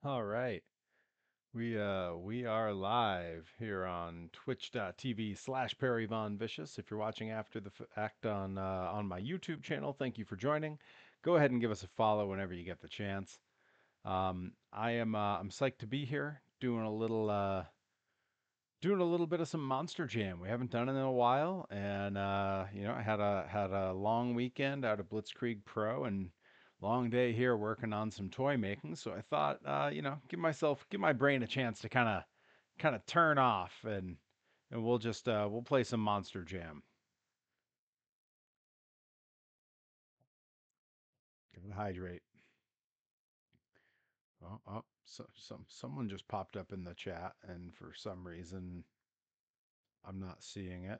All right. We are live here on twitch.tv/Perry Von Vicious. If you're watching after the act on my YouTube channel, thank you for joining. Go ahead and give us a follow whenever you get the chance. I'm psyched to be here doing a little bit of some Monster Jam. We haven't done it in a while, and I had a long weekend out of Blitzkrieg Pro and long day here working on some toy making. So I thought, give my brain a chance to kind of turn off, and we'll play some Monster Jam. Gotta hydrate. Someone just popped up in the chat, and for some reason I'm not seeing it.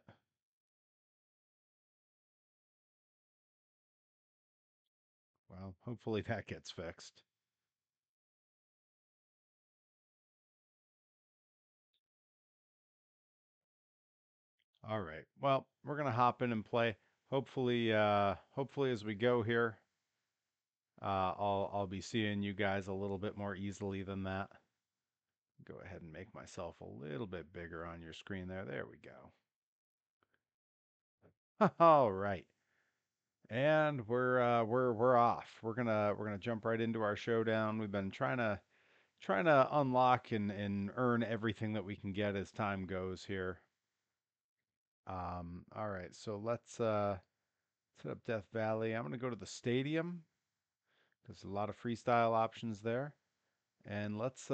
Well, hopefully that gets fixed. All right. Well, we're gonna hop in and play. Hopefully as we go here, I'll be seeing you guys a little bit more easily than that. Go ahead and make myself a little bit bigger on your screen there. There we go. All right. And we're off. We're gonna jump right into our showdown. We've been trying to unlock and earn everything that we can get as time goes here. All right. So let's set up Death Valley. I'm gonna go to the stadium. There's a lot of freestyle options there. And let's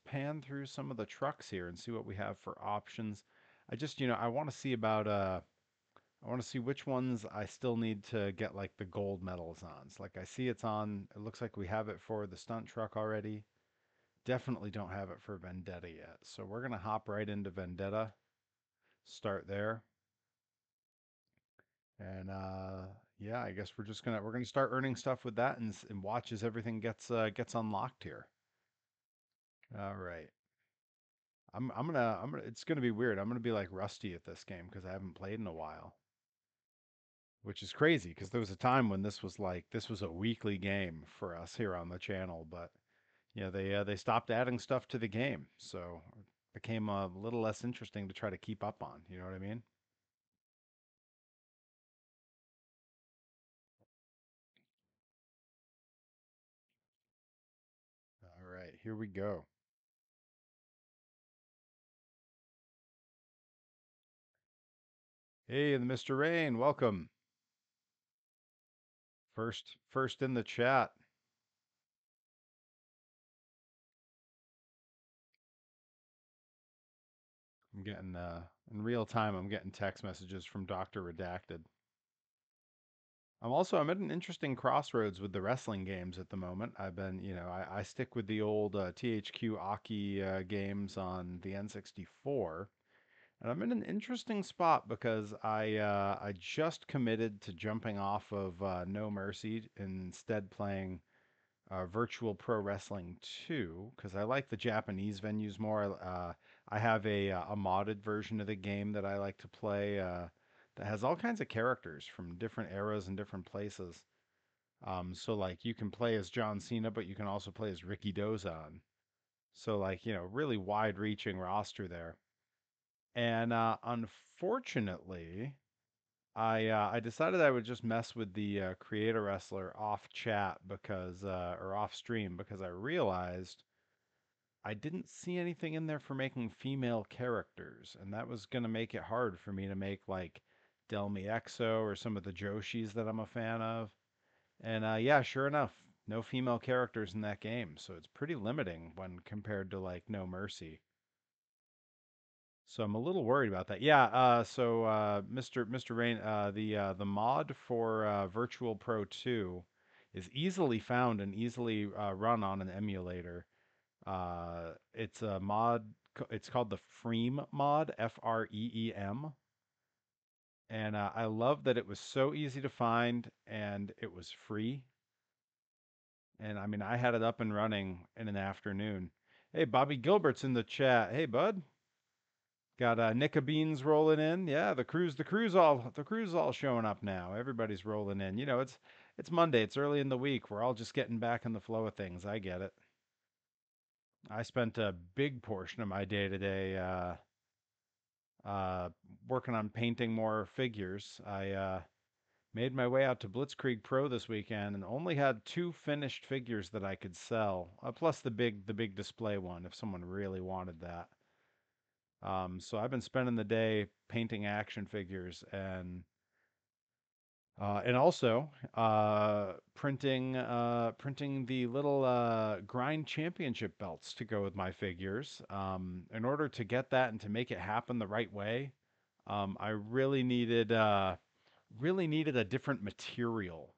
pan through some of the trucks here and see what we have for options. I want to see about I want to see which ones I still need to get like the gold medals on. So like I see it's on, it looks like we have it for the stunt truck already. Definitely don't have it for Vendetta yet. So we're gonna hop right into Vendetta, start there. And yeah, I guess we're gonna start earning stuff with that and watch as everything gets unlocked here. All right. I'm gonna it's gonna be weird. I'm gonna be like rusty at this game because I haven't played in a while. Which is crazy because there was a time when this was a weekly game for us here on the channel, but yeah, they stopped adding stuff to the game, so it became a little less interesting to try to keep up on. You know what I mean? All right, here we go. Hey, the Mr. Rain, welcome. First in the chat. I'm getting in real time. I'm getting text messages from Doctor Redacted. I'm at an interesting crossroads with the wrestling games at the moment. I stick with the old THQ Aki games on the N64, and I'm in an interesting spot because I just committed to jumping off of No Mercy and instead playing Virtual Pro Wrestling 2 because I like the Japanese venues more. I have a modded version of the game that I like to play that has all kinds of characters from different eras and different places. So like you can play as John Cena, but you can also play as Ricky Dozan. So like, really wide-reaching roster there. And unfortunately, I decided I would just mess with the creator wrestler off chat because or off stream because I realized I didn't see anything in there for making female characters, and that was gonna make it hard for me to make like Delmi Exo or some of the Joshis that I'm a fan of. And yeah, sure enough, no female characters in that game, so it's pretty limiting when compared to like No Mercy. So I'm a little worried about that. Yeah, Mr. Rain, the mod for Virtual Pro 2 is easily found and easily run on an emulator. It's a mod. It's called the Freem mod, Freem, and I love that it was so easy to find and it was free. And I mean, I had it up and running in an afternoon. Hey, Bobby Gilbert's in the chat. Hey, bud. Got Nicka Beans rolling in. Yeah, the crew's all showing up now. Everybody's rolling in. It's Monday. It's early in the week. We're all just getting back in the flow of things. I get it. I spent a big portion of my day today uh, working on painting more figures. I made my way out to Blitzkrieg Pro this weekend and only had two finished figures that I could sell, plus the big display one if someone really wanted that. So I've been spending the day painting action figures and also printing the little grind championship belts to go with my figures. In order to get that and to make it happen the right way, I really needed a different material.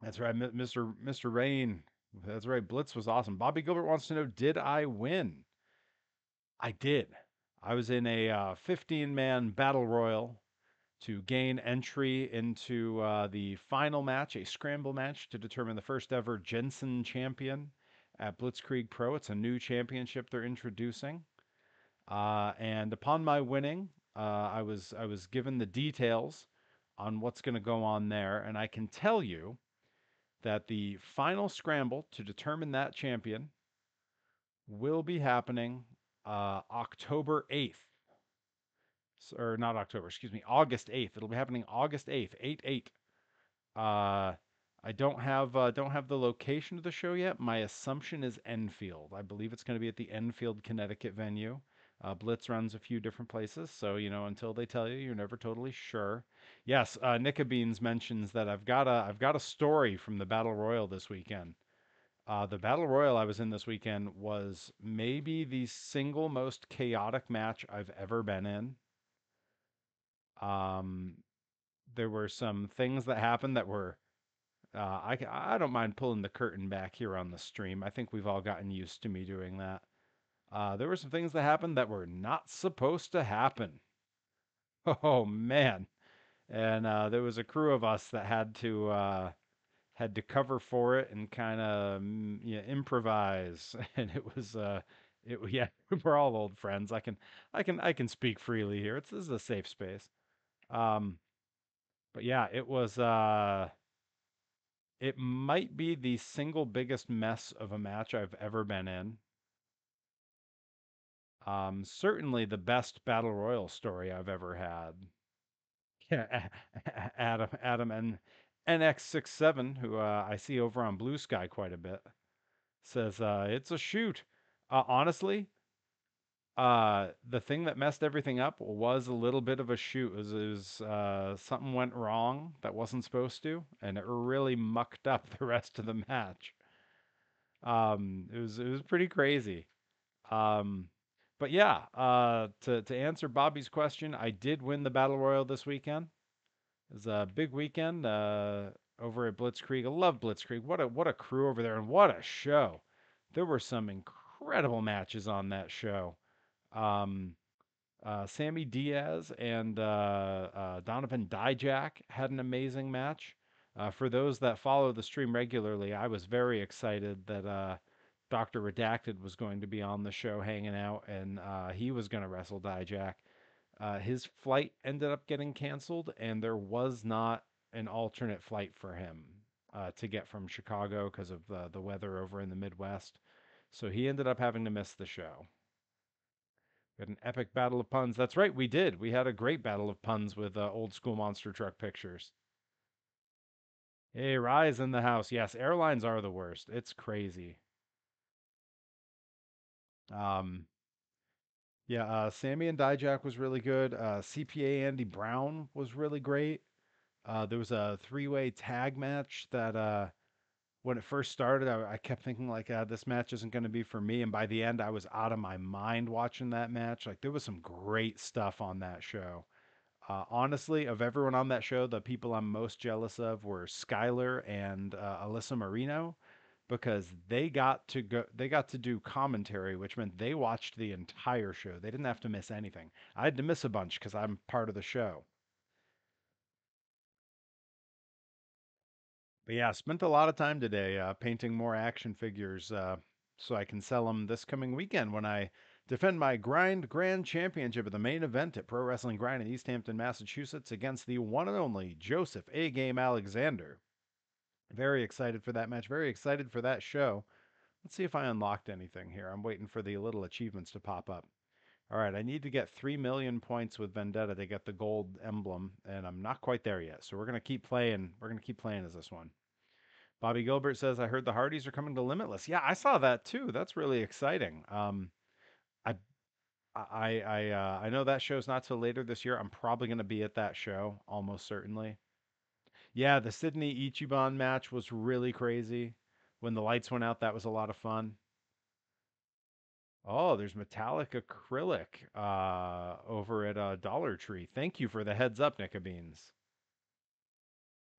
That's right, Mr. Rain. That's right. Blitz was awesome. Bobby Gilbert wants to know, did I win? I did. I was in a 15-man battle royal to gain entry into the final match, a scramble match to determine the first ever Jensen champion at Blitzkrieg Pro. It's a new championship they're introducing. And upon my winning, I was given the details on what's going to go on there, and I can tell you that the final scramble to determine that champion will be happening October 8th. Or not October, excuse me, August 8th. It'll be happening August 8th, 8/8. Uh, I don't have the location of the show yet. My assumption is Enfield. I believe it's going to be at the Enfield, Connecticut venue. Blitz runs a few different places, so until they tell you, you're never totally sure. Yes, Nika Beans mentions that I've got a story from the Battle Royal this weekend. The Battle Royal I was in this weekend was maybe the single most chaotic match I've ever been in. Um, there were some things that happened that were I don't mind pulling the curtain back here on the stream. I think we've all gotten used to me doing that. There were some things that happened that were not supposed to happen. Oh man! And there was a crew of us that had to cover for it and kind of improvise. And yeah, we're all old friends. I can speak freely here. This is a safe space. Um, but yeah, it might be the single biggest mess of a match I've ever been in. Certainly the best battle royal story I've ever had. Yeah, Adam and NX67, who I see over on Blue Sky quite a bit, says it's a shoot. Honestly, the thing that messed everything up was a little bit of a shoot. Something went wrong that wasn't supposed to, and it really mucked up the rest of the match. It was pretty crazy. Um, but yeah, to answer Bobby's question, I did win the battle royal this weekend. It was a big weekend over at Blitzkrieg. I love Blitzkrieg. What a crew over there, and what a show! There were some incredible matches on that show. Um, Sammy Diaz and Donovan Dijak had an amazing match. For those that follow the stream regularly, I was very excited that Dr. Redacted was going to be on the show hanging out, and he was going to wrestle Dijak. His flight ended up getting canceled, and there was not an alternate flight for him to get from Chicago because of the weather over in the Midwest. So he ended up having to miss the show. We had an epic battle of puns. That's right, we did. We had a great battle of puns with old school monster truck pictures. Hey, Rise in the house. Yes, airlines are the worst. It's crazy. Um, yeah, Sammy and Dijak was really good. CPA Andy Brown was really great. There was a three-way tag match that when it first started, I kept thinking like, this match isn't going to be for me. And by the end, I was out of my mind watching that match. Like there was some great stuff on that show. Honestly, of everyone on that show, the people I'm most jealous of were Skylar and Alyssa Marino because they got to do commentary, which meant they watched the entire show. They didn't have to miss anything. I had to miss a bunch because I'm part of the show. But yeah, spent a lot of time today painting more action figures so I can sell them this coming weekend when I defend my Grind Grand Championship at the main event at Pro Wrestling Grind in East Hampton, Massachusetts against the one and only Joseph A. Game Alexander. Very excited for that match. Very excited for that show. Let's see if I unlocked anything here. I'm waiting for the little achievements to pop up. All right, I need to get 3 million points with Vendetta to get the gold emblem, and I'm not quite there yet. So we're going to keep playing. We're going to keep playing as this one. Bobby Gilbert says, I heard the Hardys are coming to Limitless. Yeah, I saw that too. That's really exciting. I I know that show's not till later this year. I'm probably going to be at that show, almost certainly. Yeah, the Sydney Ichiban match was really crazy. When the lights went out, that was a lot of fun. Oh, there's metallic acrylic over at Dollar Tree. Thank you for the heads up, Nickabeans.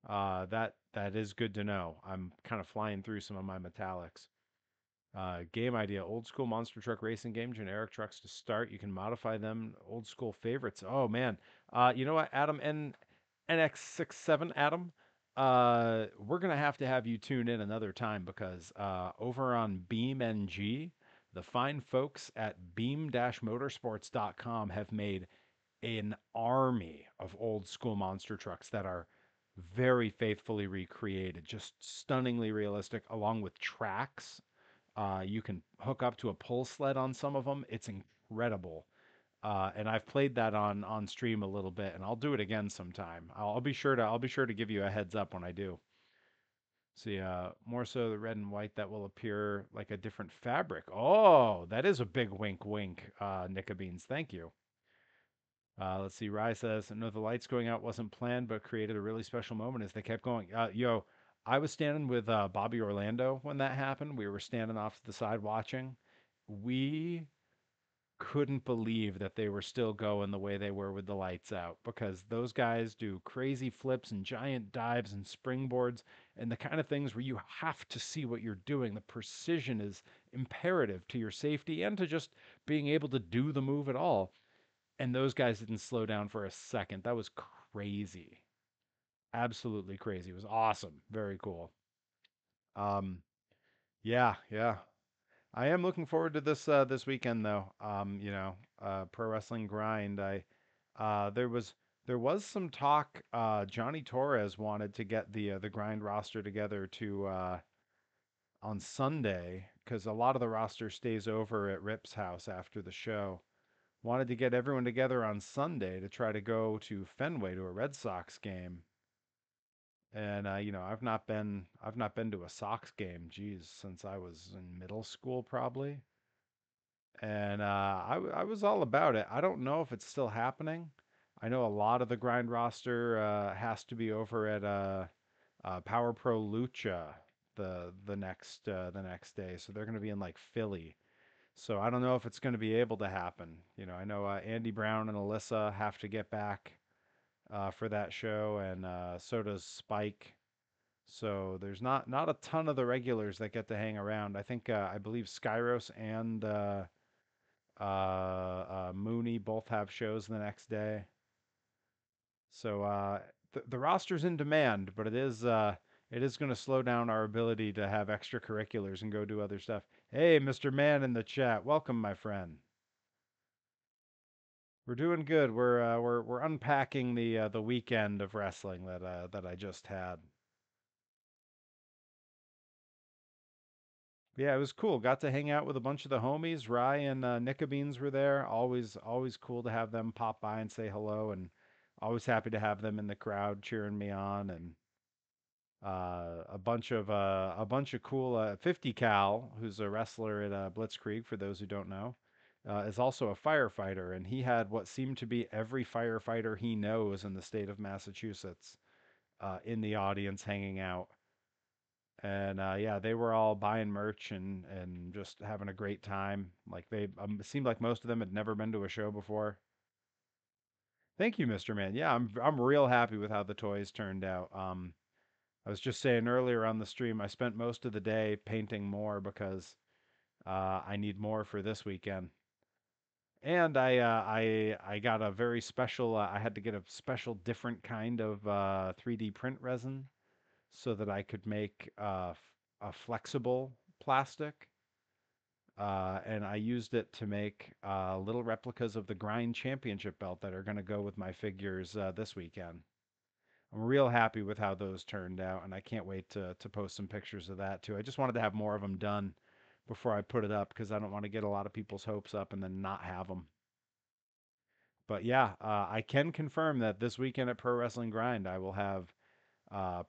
That is good to know. I'm kind of flying through some of my metallics. Game idea: old school monster truck racing game, generic trucks to start. You can modify them. Old school favorites. Oh man. You know what, Adam N NX67 Adam? We're gonna have to have you tune in another time because over on BeamNG, the fine folks at beam-motorsports.com have made an army of old school monster trucks that are very faithfully recreated, just stunningly realistic, along with tracks. You can hook up to a pull sled on some of them. It's incredible. And I've played that on stream a little bit, and I'll do it again sometime. I'll be sure to give you a heads up when I do. See, more so the red and white that will appear like a different fabric. Oh, that is a big wink, wink, Nicka Beans. Thank you. Let's see. Rye says, no, the lights going out wasn't planned, but created a really special moment as they kept going. I was standing with Bobby Orlando when that happened. We were standing off to the side watching. We couldn't believe that they were still going the way they were with the lights out because those guys do crazy flips and giant dives and springboards and the kind of things where you have to see what you're doing. The precision is imperative to your safety and to just being able to do the move at all. And those guys didn't slow down for a second. That was crazy. Absolutely crazy. It was awesome. Very cool. Um, yeah, yeah. I am looking forward to this weekend though. Pro wrestling grind. I there was some talk. Johnny Torres wanted to get the grind roster together to on Sunday because a lot of the roster stays over at Rip's house after the show. Wanted to get everyone together on Sunday to try to go to Fenway to a Red Sox game. And I've not been to a Sox game, geez, since I was in middle school probably. And I was all about it. I don't know if it's still happening. I know a lot of the grind roster has to be over at Power Pro Lucha the next day, so they're going to be in like Philly. So I don't know if it's going to be able to happen. I know Andy Brown and Alyssa have to get back for that show, and so does Spike. So there's not a ton of the regulars that get to hang around. I believe Skyros and Mooney both have shows the next day. So the roster's in demand, but it is going to slow down our ability to have extracurriculars and go do other stuff. Hey, Mr. Man in the chat, welcome, my friend. We're doing good. We're unpacking the weekend of wrestling that I just had. Yeah, it was cool. Got to hang out with a bunch of the homies. Rye and Nicka Beans were there. Always cool to have them pop by and say hello, and always happy to have them in the crowd cheering me on. And a bunch of cool 50 Cal, who's a wrestler at Blitzkrieg. For those who don't know, is also a firefighter, and he had what seemed to be every firefighter he knows in the state of Massachusetts in the audience hanging out. And yeah, they were all buying merch and just having a great time. Like it seemed like most of them had never been to a show before. Thank you, Mr. Man. Yeah, I'm real happy with how the toys turned out. I was just saying earlier on the stream, I spent most of the day painting more because I need more for this weekend. And I got a very special. I had to get a special, different kind of 3D print resin so that I could make a flexible plastic. And I used it to make little replicas of the Grind Championship belt that are going to go with my figures this weekend. I'm real happy with how those turned out, and I can't wait to post some pictures of that too. I just wanted to have more of them done before I put it up because I don't want to get a lot of people's hopes up and then not have them. But yeah, I can confirm that this weekend at Pro Wrestling Grind, I will have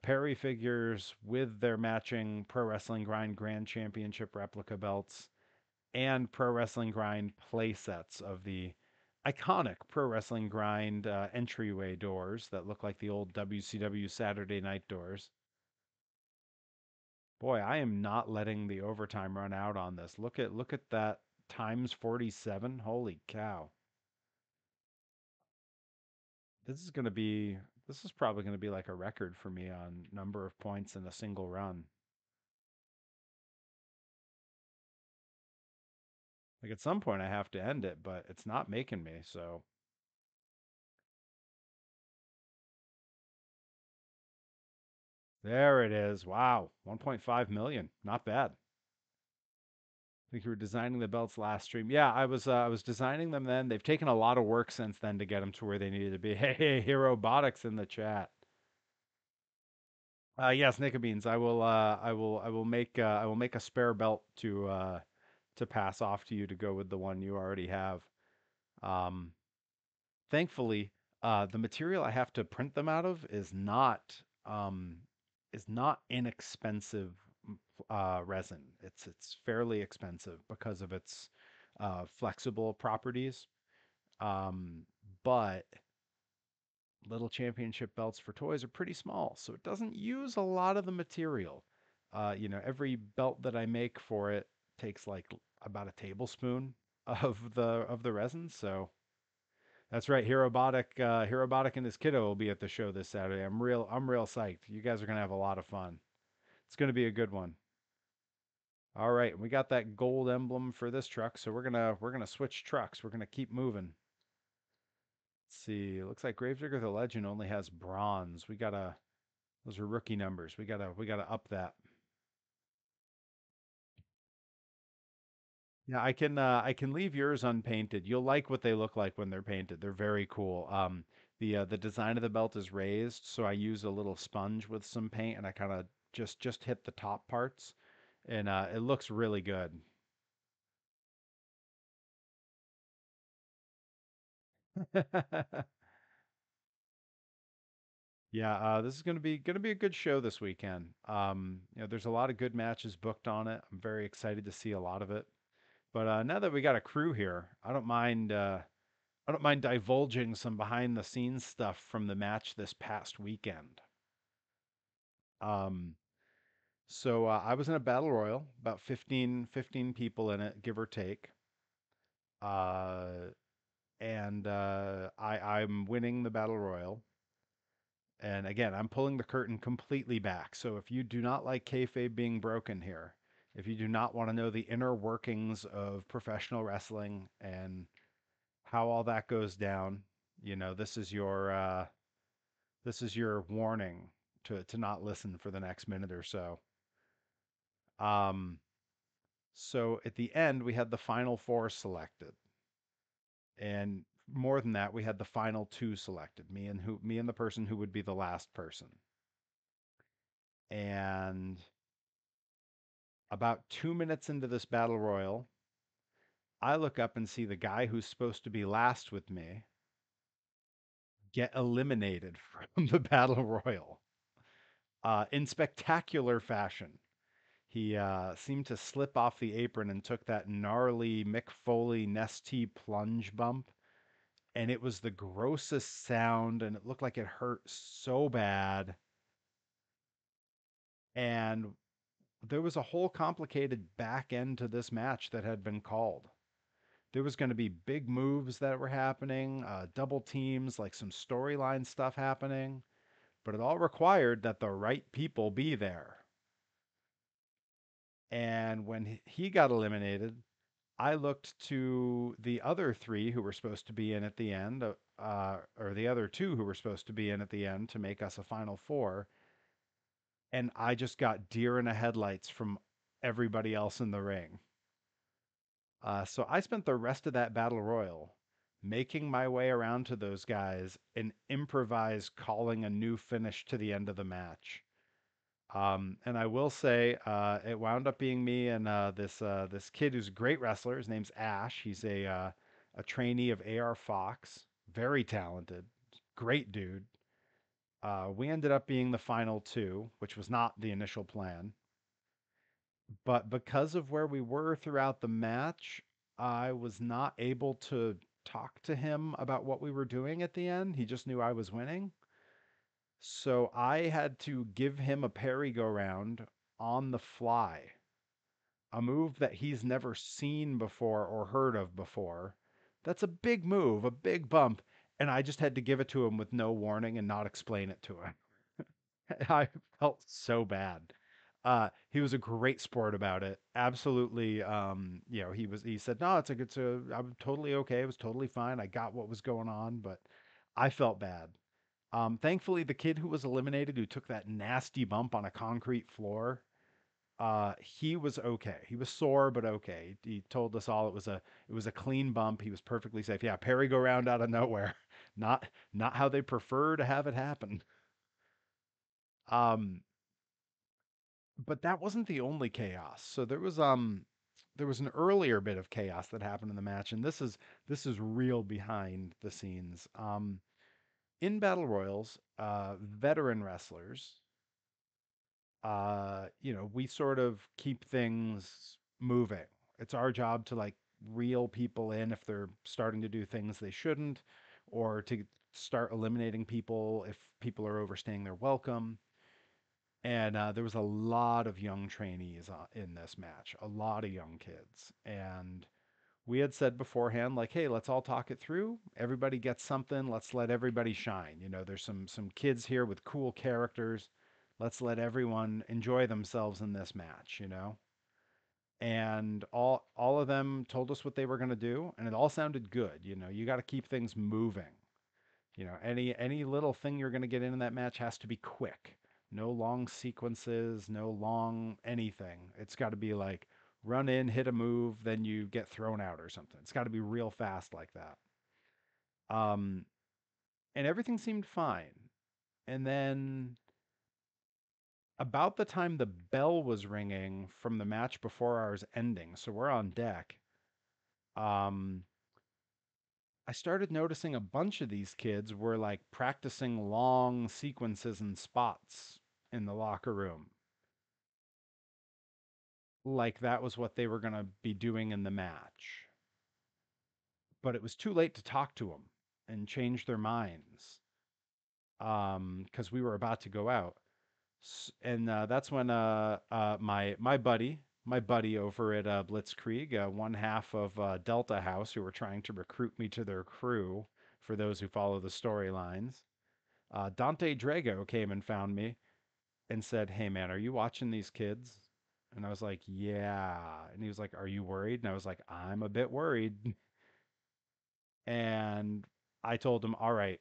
Perry figures with their matching Pro Wrestling Grind Grand Championship replica belts and Pro Wrestling Grind play sets of the iconic Pro Wrestling Grind entryway doors that look like the old WCW Saturday Night doors. Boy, I am not letting the overtime run out on this. Look at that times 47. Holy cow. This is going to be this is probably going to be like a record for me on number of points in a single run. Like at some point I have to end it, but it's not making me. So there it is. Wow, 1.5 million. Not bad. I think you were designing the belts last stream. Yeah, I was designing them then. They've taken a lot of work since then to get them to where they needed to be. Hey, Hero Robotics in the chat. Yes, Nika Beans. I will make a spare belt to pass off to you to go with the one you already have. Um, Thankfully, the material I have to print them out of um, is not inexpensive resin. It's fairly expensive because of its flexible properties. Um, but little championship belts for toys are pretty small, so it doesn't use a lot of the material. Every belt that I make for it takes like about a tablespoon of the resin. So that's right. Hero and his kiddo will be at the show this Saturday. I'm real psyched. You guys are gonna have a lot of fun. It's gonna be a good one. All right, we got that gold emblem for this truck, so we're gonna switch trucks. We're gonna keep moving. Let's see. It looks like Gravedigger the Legend only has bronze. Those are rookie numbers. We gotta up that. Yeah, I can leave yours unpainted. You'll like what they look like when they're painted. They're very cool. The design of the belt is raised, so I use a little sponge with some paint, and I kind of just hit the top parts, and it looks really good. Yeah, this is gonna be a good show this weekend. There's a lot of good matches booked on it. I'm very excited to see a lot of it. But now that we got a crew here, I don't mind divulging some behind the scenes stuff from the match this past weekend. Um, so I was in a battle royal, about 15 people in it, give or take. Uh, and I'm winning the battle royal. And again, I'm pulling the curtain completely back. So if you do not like kayfabe being broken here, if you do not want to know the inner workings of professional wrestling and how all that goes down, this is your warning to not listen for the next minute or so. Um, so at the end, we had the final four selected, and more than that, we had the final two selected. Me and the person who would be the last person. And about 2 minutes into this battle royal, I look up and see the guy who's supposed to be last with me get eliminated from the battle royal in spectacular fashion. He seemed to slip off the apron and took that gnarly Mick Foley Nestea plunge bump. And it was the grossest sound, and it looked like it hurt so bad. And there was a whole complicated back end to this match that had been called. There was going to be big moves that were happening, double teams, like some storyline stuff happening, but it all required that the right people be there. And when he got eliminated, I looked to the other three who were supposed to be in at the end, or the other two who were supposed to be in at the end to make us a final four, and I just got deer in the headlights from everybody else in the ring. So I spent the rest of that battle royal making my way around to those guys and improvise calling a new finish to the end of the match. And I will say, it wound up being me and this kid who's a great wrestler. His name's Ash. He's a trainee of AR Fox, very talented, great dude. We ended up being the final two, which was not the initial plan. But because of where we were throughout the match, I was not able to talk to him about what we were doing at the end. He just knew I was winning. So I had to give him a parry go round on the fly, a move that he's never seen before or heard of before. That's a big move, a big bump. And I just had to give it to him with no warning and not explain it to him. I felt so bad. He was a great sport about it. Absolutely. He said, no, I'm totally okay. It was totally fine. I got what was going on, but I felt bad. Thankfully, the kid who was eliminated, who took that nasty bump on a concrete floor, he was okay. He was sore, but okay. He told us all it was a clean bump. He was perfectly safe. Yeah, Perry go round out of nowhere. Not how they prefer to have it happen. Um, but that wasn't the only chaos. So there was an earlier bit of chaos that happened in the match, and this is real behind the scenes. In battle royals, veteran wrestlers, we sort of keep things moving. It's our job to like reel people in if they're starting to do things they shouldn't, or to start eliminating people if people are overstaying their welcome. And there was a lot of young trainees in this match, a lot of young kids. And we had said beforehand, like, hey, let's all talk it through. Everybody gets something. Let's let everybody shine. There's some kids here with cool characters. Let's let everyone enjoy themselves in this match. And all of them told us what they were going to do, and it all sounded good. You got to keep things moving. Any little thing you're going to get in that match has to be quick. No long sequences, no long anything. It's got to be like run in, hit a move, then you get thrown out or something. It's got to be real fast like that. Um, and everything seemed fine. And then about the time the bell was ringing from the match before ours ending, so we're on deck. Um, I started noticing a bunch of these kids were like practicing long sequences and spots in the locker room. Like that was what they were going to be doing in the match. But it was too late to talk to them and change their minds because we were about to go out. And that's when my buddy over at Blitzkrieg, one half of Delta House, who were trying to recruit me to their crew, for those who follow the storylines, Dante Drago came and found me and said, "Hey man, are you watching these kids?" And I was like, "Yeah." And he was like, "Are you worried?" And I was like, "I'm a bit worried." And I told him, "All right,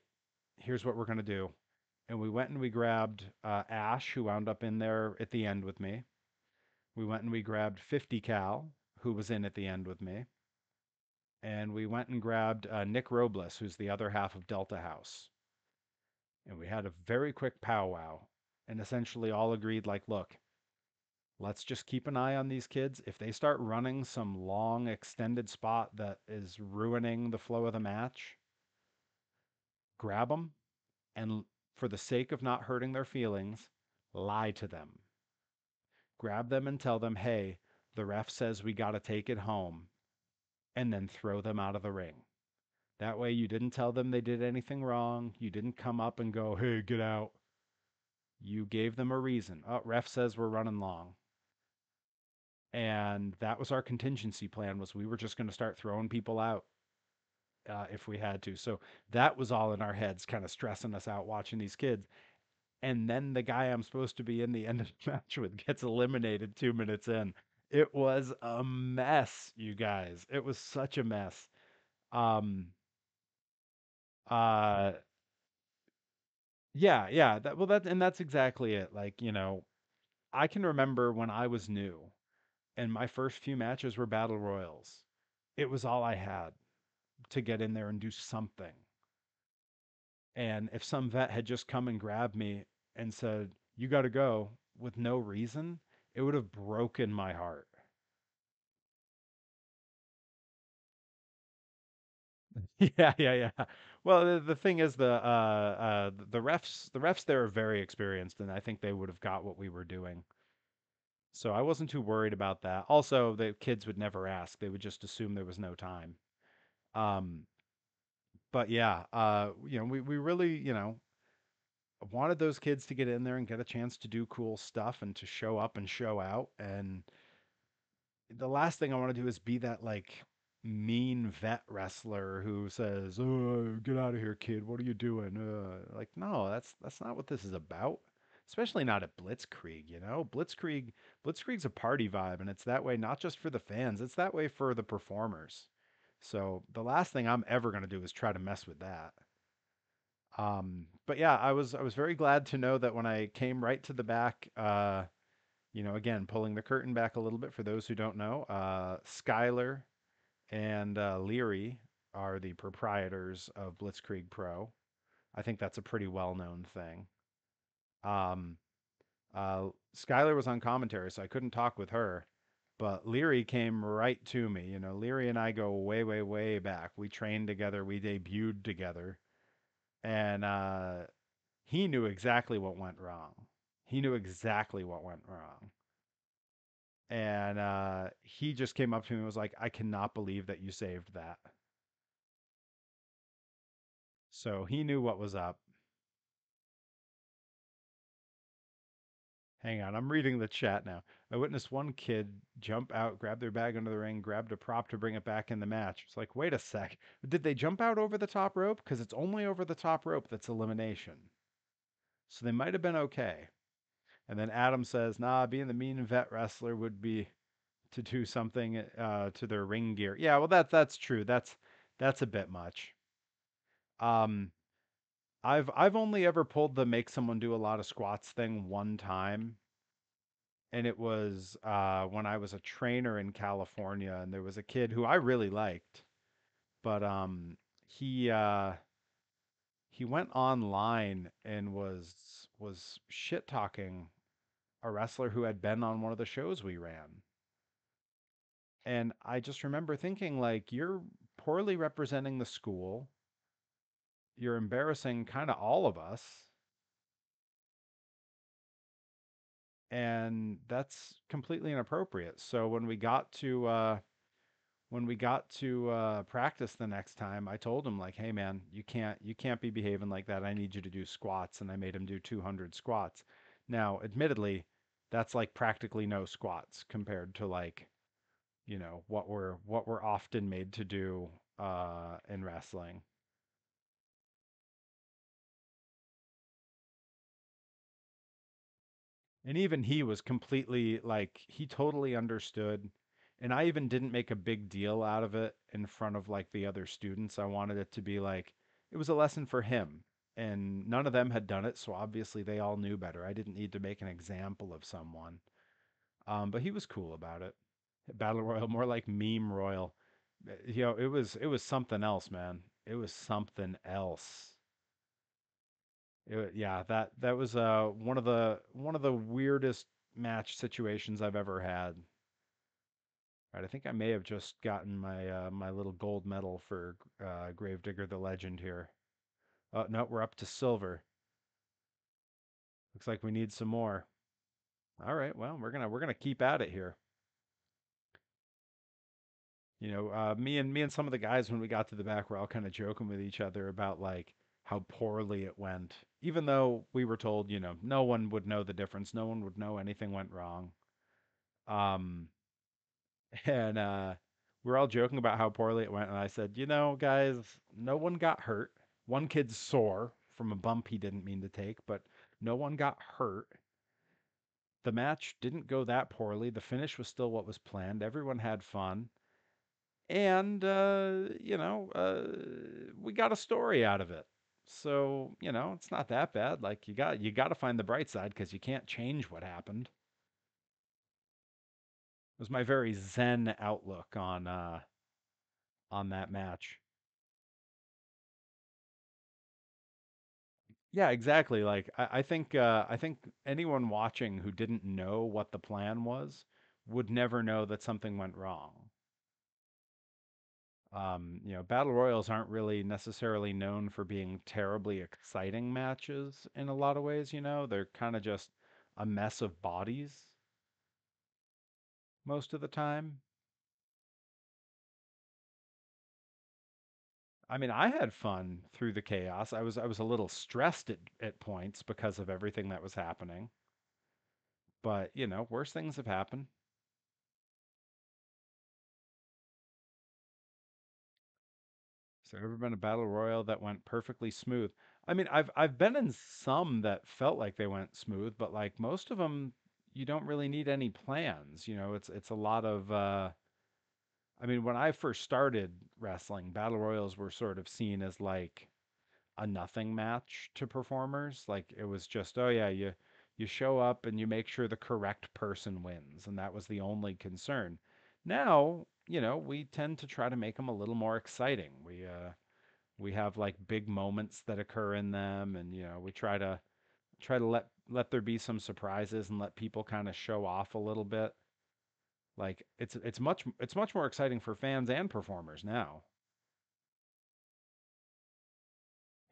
here's what we're gonna do." And we went and we grabbed Ash, who wound up in there at the end with me. We went and we grabbed 50 Cal, who was in at the end with me. And we went and grabbed Nick Robles, who's the other half of Delta House. And we had a very quick powwow and essentially all agreed, like, look, let's just keep an eye on these kids. If they start running some long extended spot that is ruining the flow of the match, grab them and, for the sake of not hurting their feelings, lie to them. Grab them and tell them, hey, the ref says we got to take it home, and then throw them out of the ring. That way, you didn't tell them they did anything wrong. You didn't come up and go, hey, get out. You gave them a reason. Oh, ref says we're running long. And that was our contingency plan, was we were just going to start throwing people out if we had to. So that was all in our heads, kind of stressing us out watching these kids. And then the guy I'm supposed to be in the end of the match with gets eliminated 2 minutes in. It was a mess, you guys. It was such a mess. Um, uh, yeah, yeah. That's exactly it. Like, I can remember when I was new and my first few matches were battle royals. It was all I had to get in there and do something. And if some vet had just come and grabbed me and said, "You got to go," with no reason, it would have broken my heart. Yeah, yeah, yeah. Well, the thing is, the refs there are very experienced, and I think they would have got what we were doing. So I wasn't too worried about that. Also, the kids would never ask; they would just assume there was no time. Um, but yeah, we really, wanted those kids to get in there and get a chance to do cool stuff and to show up and show out. And the last thing I want to do is be that like mean vet wrestler who says, "Oh, get out of here, kid. What are you doing?" Like, no, that's not what this is about. Especially not at Blitzkrieg, you know? Blitzkrieg's a party vibe, and it's that way not just for the fans, it's that way for the performers. So the last thing I'm ever gonna do is try to mess with that. But yeah, I was very glad to know that when I came right to the back, again, pulling the curtain back a little bit for those who don't know, Skylar and Leary are the proprietors of Blitzkrieg Pro. I think that's a pretty well-known thing. Um, Skylar was on commentary, so I couldn't talk with her, but Leary came right to me. You know, Leary and I go way, way, way back. We trained together, we debuted together, and he knew exactly what went wrong. He knew exactly what went wrong. And he just came up to me and was like, I cannot believe that you saved that. So he knew what was up. Hang on, I'm reading the chat now. I witnessed one kid jump out, grab their bag under the ring, grabbed a prop to bring it back in the match. It's like, wait a sec. Did they jump out over the top rope? Because it's only over the top rope that's elimination. So they might have been okay. And then Adam says, nah, being the mean vet wrestler would be to do something to their ring gear. Yeah, well that's true. That's a bit much. Um, I've only ever pulled the make someone do a lot of squats thing one time, and it was when I was a trainer in California, and there was a kid who I really liked, but he uh, he went online and was shit talking a wrestler who had been on one of the shows we ran. And I just remember thinking, like, you're poorly representing the school. You're embarrassing kind of all of us. And that's completely inappropriate. So when we got to practice the next time, I told him like, "Hey man, you can't be behaving like that. I need you to do squats." And I made him do 200 squats. Now, admittedly, that's like practically no squats compared to like, what we're often made to do in wrestling. And even he was completely like he totally understood. And I even didn't make a big deal out of it in front of like the other students. I wanted it to be like it was a lesson for him. And none of them had done it, so obviously they all knew better. I didn't need to make an example of someone. But he was cool about it. Battle Royal, more like meme royal. It was something else, man. It was something else. Yeah, that was one of the weirdest match situations I've ever had. Right, I think I may have just gotten my little gold medal for Gravedigger the Legend here. Oh no, we're up to silver. Looks like we need some more. All right, well we're gonna keep at it here. Me and some of the guys when we got to the back were all kind of joking with each other about like how poorly it went. Even though we were told, no one would know the difference, no one would know anything went wrong. Um, and we're all joking about how poorly it went. And I said, guys, no one got hurt. One kid's sore from a bump he didn't mean to take, but no one got hurt. The match didn't go that poorly. The finish was still what was planned. Everyone had fun. And, we got a story out of it. So, it's not that bad. Like you got to find the bright side because you can't change what happened. It was my very zen outlook on that match. Yeah, exactly. Like I think anyone watching who didn't know what the plan was would never know that something went wrong. Battle royals aren't really necessarily known for being terribly exciting matches in a lot of ways, you know. They're kind of just a mess of bodies most of the time. I mean, I had fun through the chaos. I was a little stressed at points because of everything that was happening, but worse things have happened. So ever been a battle royal that went perfectly smooth? I mean, I've been in some that felt like they went smooth, but like most of them, you don't really need any plans. It's a lot of. I mean, when I first started wrestling, battle royals were sort of seen as like a nothing match to performers. Like it was just, oh yeah, you show up and you make sure the correct person wins, and that was the only concern. Now, we tend to try to make them a little more exciting. We have like big moments that occur in them, and we try to let there be some surprises and let people kind of show off a little bit. Like it's much more exciting for fans and performers now.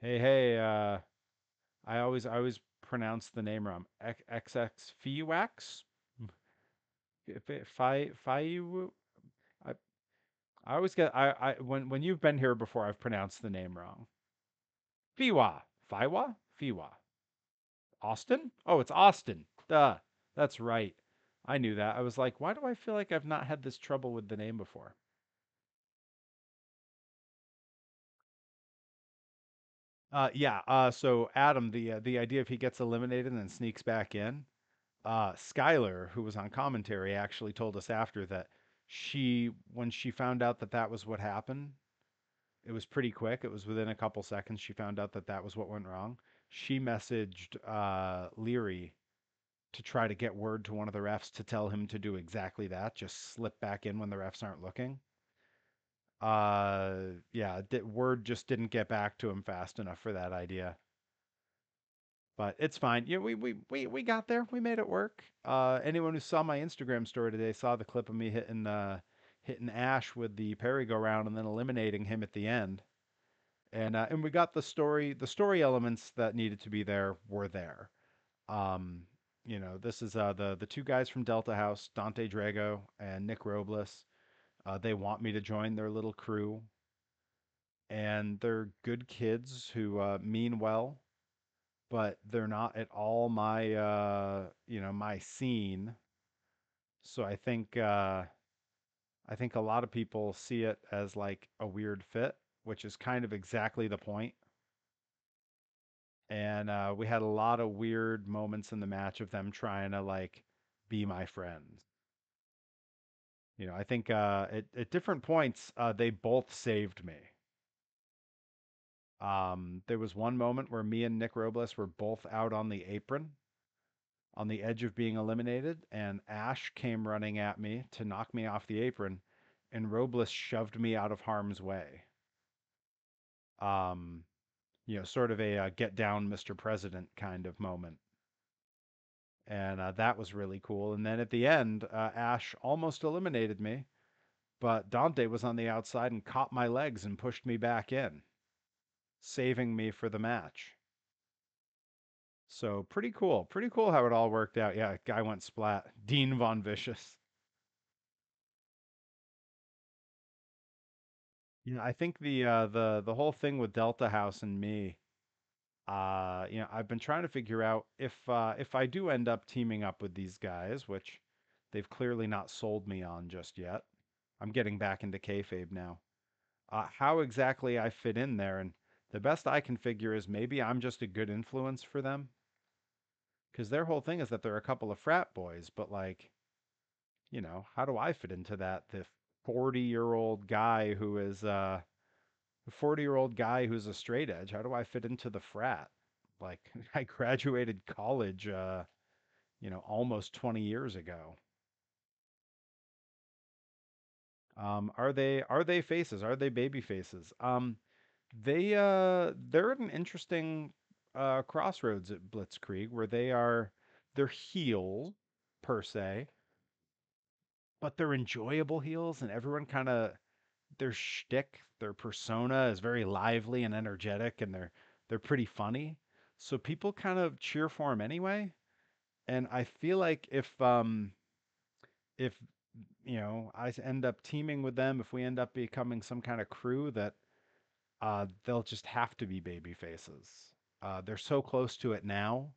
Hey, hey, I always pronounce the name wrong. XX Fiwax? Fiu. I I always get I when you've been here before, I've pronounced the name wrong. Fiwa. Fiwa? Fiwa. Austin? Oh, it's Austin. Duh. That's right. I knew that. I was like, why do I feel like I've not had this trouble with the name before? Yeah. So Adam, the idea if he gets eliminated and then sneaks back in, Skylar, who was on commentary, actually told us after that when she found out that that was what happened, it was pretty quick. It was within a couple seconds. She found out that that was what went wrong. She messaged Leary to try to get word to one of the refs to tell him to do exactly that. Just slip back in when the refs aren't looking. Yeah, word just didn't get back to him fast enough for that idea. But it's fine. Yeah, we got there. We made it work. Anyone who saw my Instagram story today saw the clip of me hitting Ash with the Perry go round and then eliminating him at the end. And we got the story elements that needed to be there were there. Um, this is the two guys from Delta House, Dante Drago and Nick Robles. They want me to join their little crew, and they're good kids who mean well, but they're not at all my scene. So I think a lot of people see it as like a weird fit, which is kind of exactly the point. And we had a lot of weird moments in the match of them trying to like be my friends. I think at different points they both saved me. There was one moment where me and Nick Robles were both out on the apron, on the edge of being eliminated, and Ash came running at me to knock me off the apron, and Robles shoved me out of harm's way. Um, sort of a get down, Mr. President kind of moment. And that was really cool. And then at the end, Ash almost eliminated me, but Dante was on the outside and caught my legs and pushed me back in, saving me for the match. So pretty cool. Pretty cool how it all worked out. Yeah, guy went splat. Dean Von Vicious. I think the whole thing with Delta House and me, I've been trying to figure out if I do end up teaming up with these guys, which they've clearly not sold me on just yet. I'm getting back into kayfabe now. How exactly I fit in there, and the best I can figure is maybe I'm just a good influence for them, because their whole thing is that they're a couple of frat boys, but like, how do I fit into that? The 40-year-old guy who is a 40-year-old guy who's a straight edge. How do I fit into the frat? Like I graduated college almost 20 years ago. Are they faces? Are they baby faces? They're an interesting. Crossroads at Blitzkrieg where they're heels per se, but they're enjoyable heels, and everyone kind of their shtick, their persona is very lively and energetic, and they're pretty funny. So people kind of cheer for him anyway. And I feel like if end up teaming with them, if we end up becoming some kind of crew, that they'll just have to be baby faces. They're so close to it now,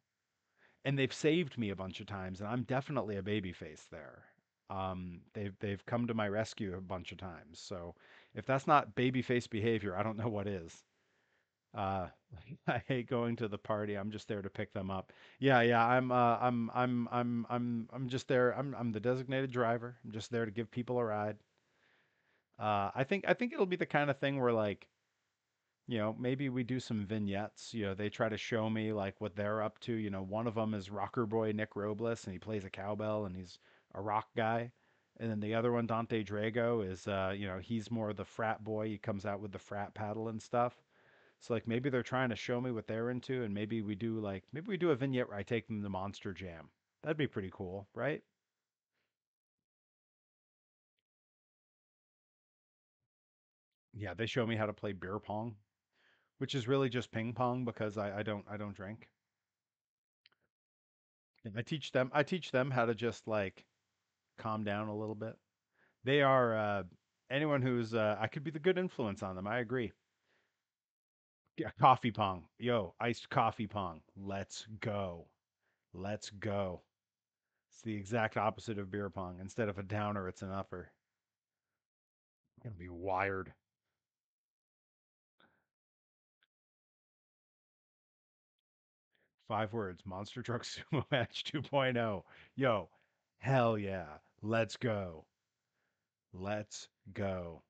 and they've saved me a bunch of times, and I'm definitely a baby face there. They've come to my rescue a bunch of times. So if that's not baby face behavior, I don't know what is. Uh, I hate going to the party. I'm just there to pick them up. Yeah, yeah. I'm just there. I'm the designated driver. I'm just there to give people a ride. I think it'll be the kind of thing where like maybe we do some vignettes. They try to show me like what they're up to. One of them is rocker boy Nick Robles, and he plays a cowbell, and he's a rock guy. And then the other one, Dante Drago, is he's more the frat boy. He comes out with the frat paddle and stuff. So like maybe they're trying to show me what they're into, and maybe we do a vignette where I take them to Monster Jam. That'd be pretty cool, right? Yeah, they show me how to play beer pong, which is really just ping pong because I don't drink. And I teach them how to just like calm down a little bit. They are anyone who's I could be the good influence on them. I agree. Yeah, coffee pong. Yo, iced coffee pong. Let's go. Let's go. It's the exact opposite of beer pong. Instead of a downer, it's an upper. Gonna be wired. 5 words. Monster Truck Sumo Match 2.0. Yo, hell yeah. Let's go. Let's go.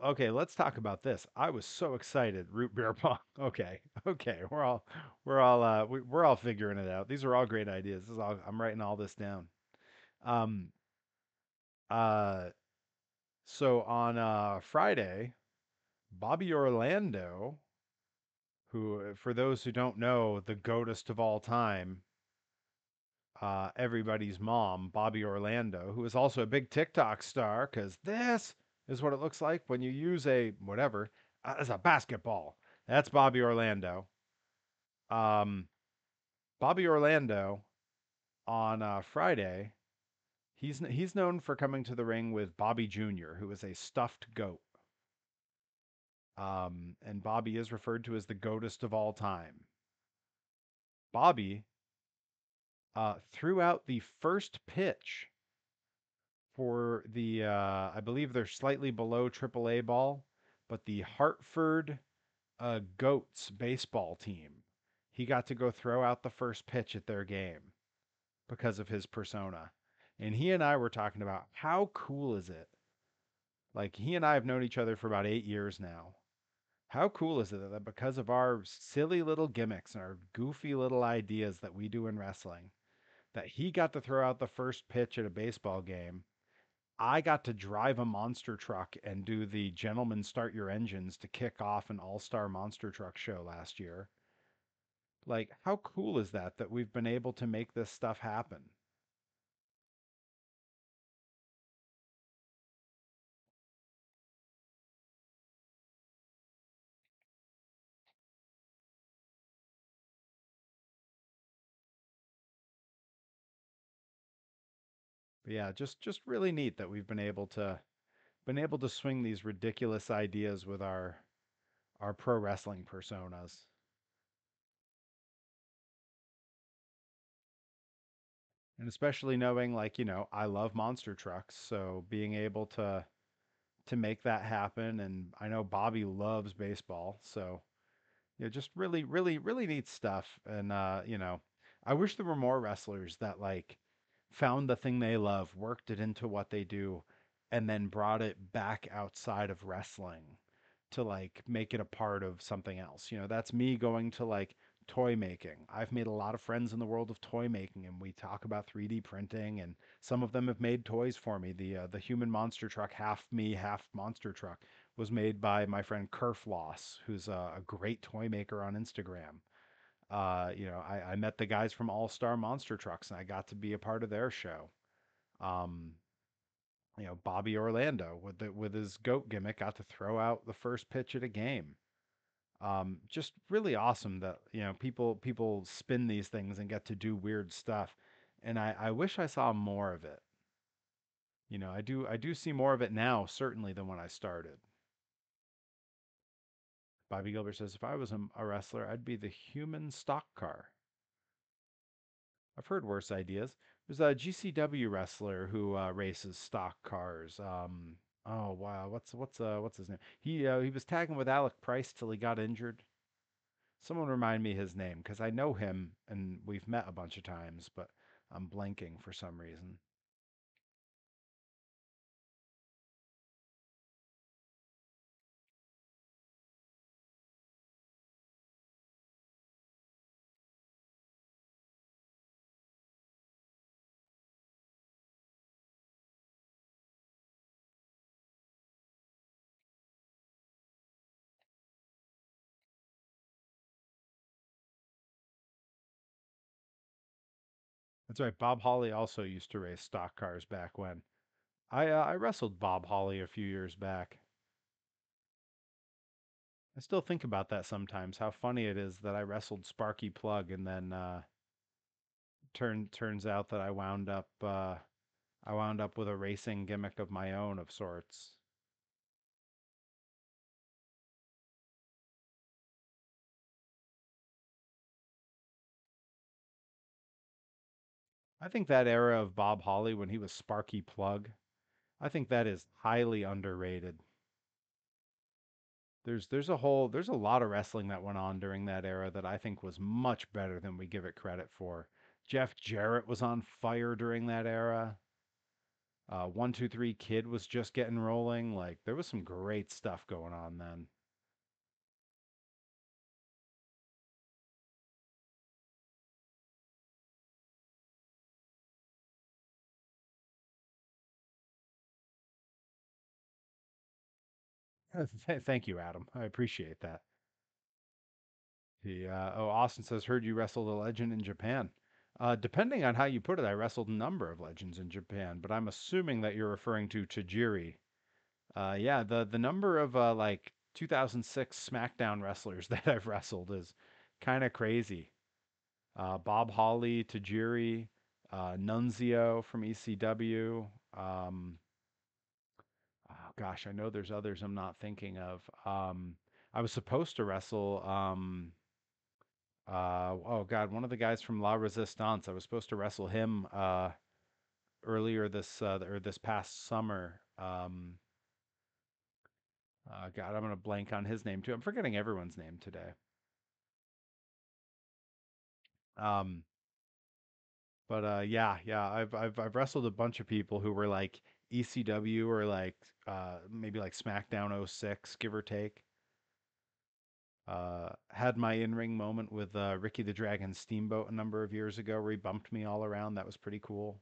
Okay, let's talk about this. I was so excited. Root beer pong. Okay, okay, we're all figuring it out. These are all great ideas. This is all I'm writing all this down. Um, uh, so on Friday, Bobby Orlando, who, for those who don't know, the goatest of all time, everybody's mom, Bobby Orlando, who is also a big TikTok star, because this is what it looks like when you use a whatever as a basketball. That's Bobby Orlando. Um, Bobby Orlando on Friday, he's known for coming to the ring with Bobby Jr., who is a stuffed goat. And Bobby is referred to as the goatest of all time. Bobby threw out the first pitch for I believe they're slightly below AAA ball, but the Hartford Goats baseball team. He got to go throw out the first pitch at their game because of his persona. And he and I were talking about how cool is it? Like he and I have known each other for about 8 years now. How cool is it that because of our silly little gimmicks and our goofy little ideas that we do in wrestling, that he got to throw out the first pitch at a baseball game. I got to drive a monster truck and do the Gentlemen Start Your Engines to kick off an all-star monster truck show last year. Like, how cool is that we've been able to make this stuff happen? But yeah, just really neat that we've been able to swing these ridiculous ideas with our pro wrestling personas. And especially knowing like, I love monster trucks, so being able to make that happen, and I know Bobby loves baseball, so just really, really, really neat stuff. And I wish there were more wrestlers that like found the thing they love, worked it into what they do, and then brought it back outside of wrestling to like make it a part of something else. That's me going to like toy making. I've made a lot of friends in the world of toy making, and we talk about 3D printing, and some of them have made toys for me. The human monster truck, half me, half monster truck, was made by my friend Kerfloss, who's a great toy maker on Instagram. I met the guys from All Star Monster Trucks, and I got to be a part of their show. Um, Bobby Orlando with his goat gimmick got to throw out the first pitch at a game. Just really awesome that people spin these things and get to do weird stuff, and I wish I saw more of it. I do see more of it now certainly than when I started. Bobby Gilbert says if I was a wrestler, I'd be the human stock car. I've heard worse ideas. There's a GCW wrestler who races stock cars. Oh wow, what's his name? He was tagging with Alec Price till he got injured. Someone remind me his name because I know him and we've met a bunch of times, but I'm blanking for some reason. That's right. Bob Holly also used to race stock cars back when. I wrestled Bob Holly a few years back. I still think about that sometimes. How funny it is that I wrestled Sparky Plug and then turns out that I wound up with a racing gimmick of my own of sorts. I think that era of Bob Holly when he was Sparky Plug, I think that is highly underrated. There's a lot of wrestling that went on during that era that I think was much better than we give it credit for. Jeff Jarrett was on fire during that era. 1 2 3 Kid was just getting rolling. Like there was some great stuff going on then. Thank you, Adam. I appreciate that. Austin says, heard you wrestled a legend in Japan. Depending on how you put it, I wrestled a number of legends in Japan, but I'm assuming that you're referring to Tajiri. Yeah, the number of 2006 SmackDown wrestlers that I've wrestled is kind of crazy. Bob Holly, Tajiri, Nunzio from ECW. Um, oh gosh, I know there's others I'm not thinking of. I was supposed to wrestle. Oh God, one of the guys from La Resistance. I was supposed to wrestle him earlier this past summer. God, I'm gonna blank on his name too. I'm forgetting everyone's name today. Um, but yeah, I've wrestled a bunch of people who were like ECW or like maybe like SmackDown '06, give or take. Had my in-ring moment with Ricky the Dragon Steamboat a number of years ago where he bumped me all around. That was pretty cool.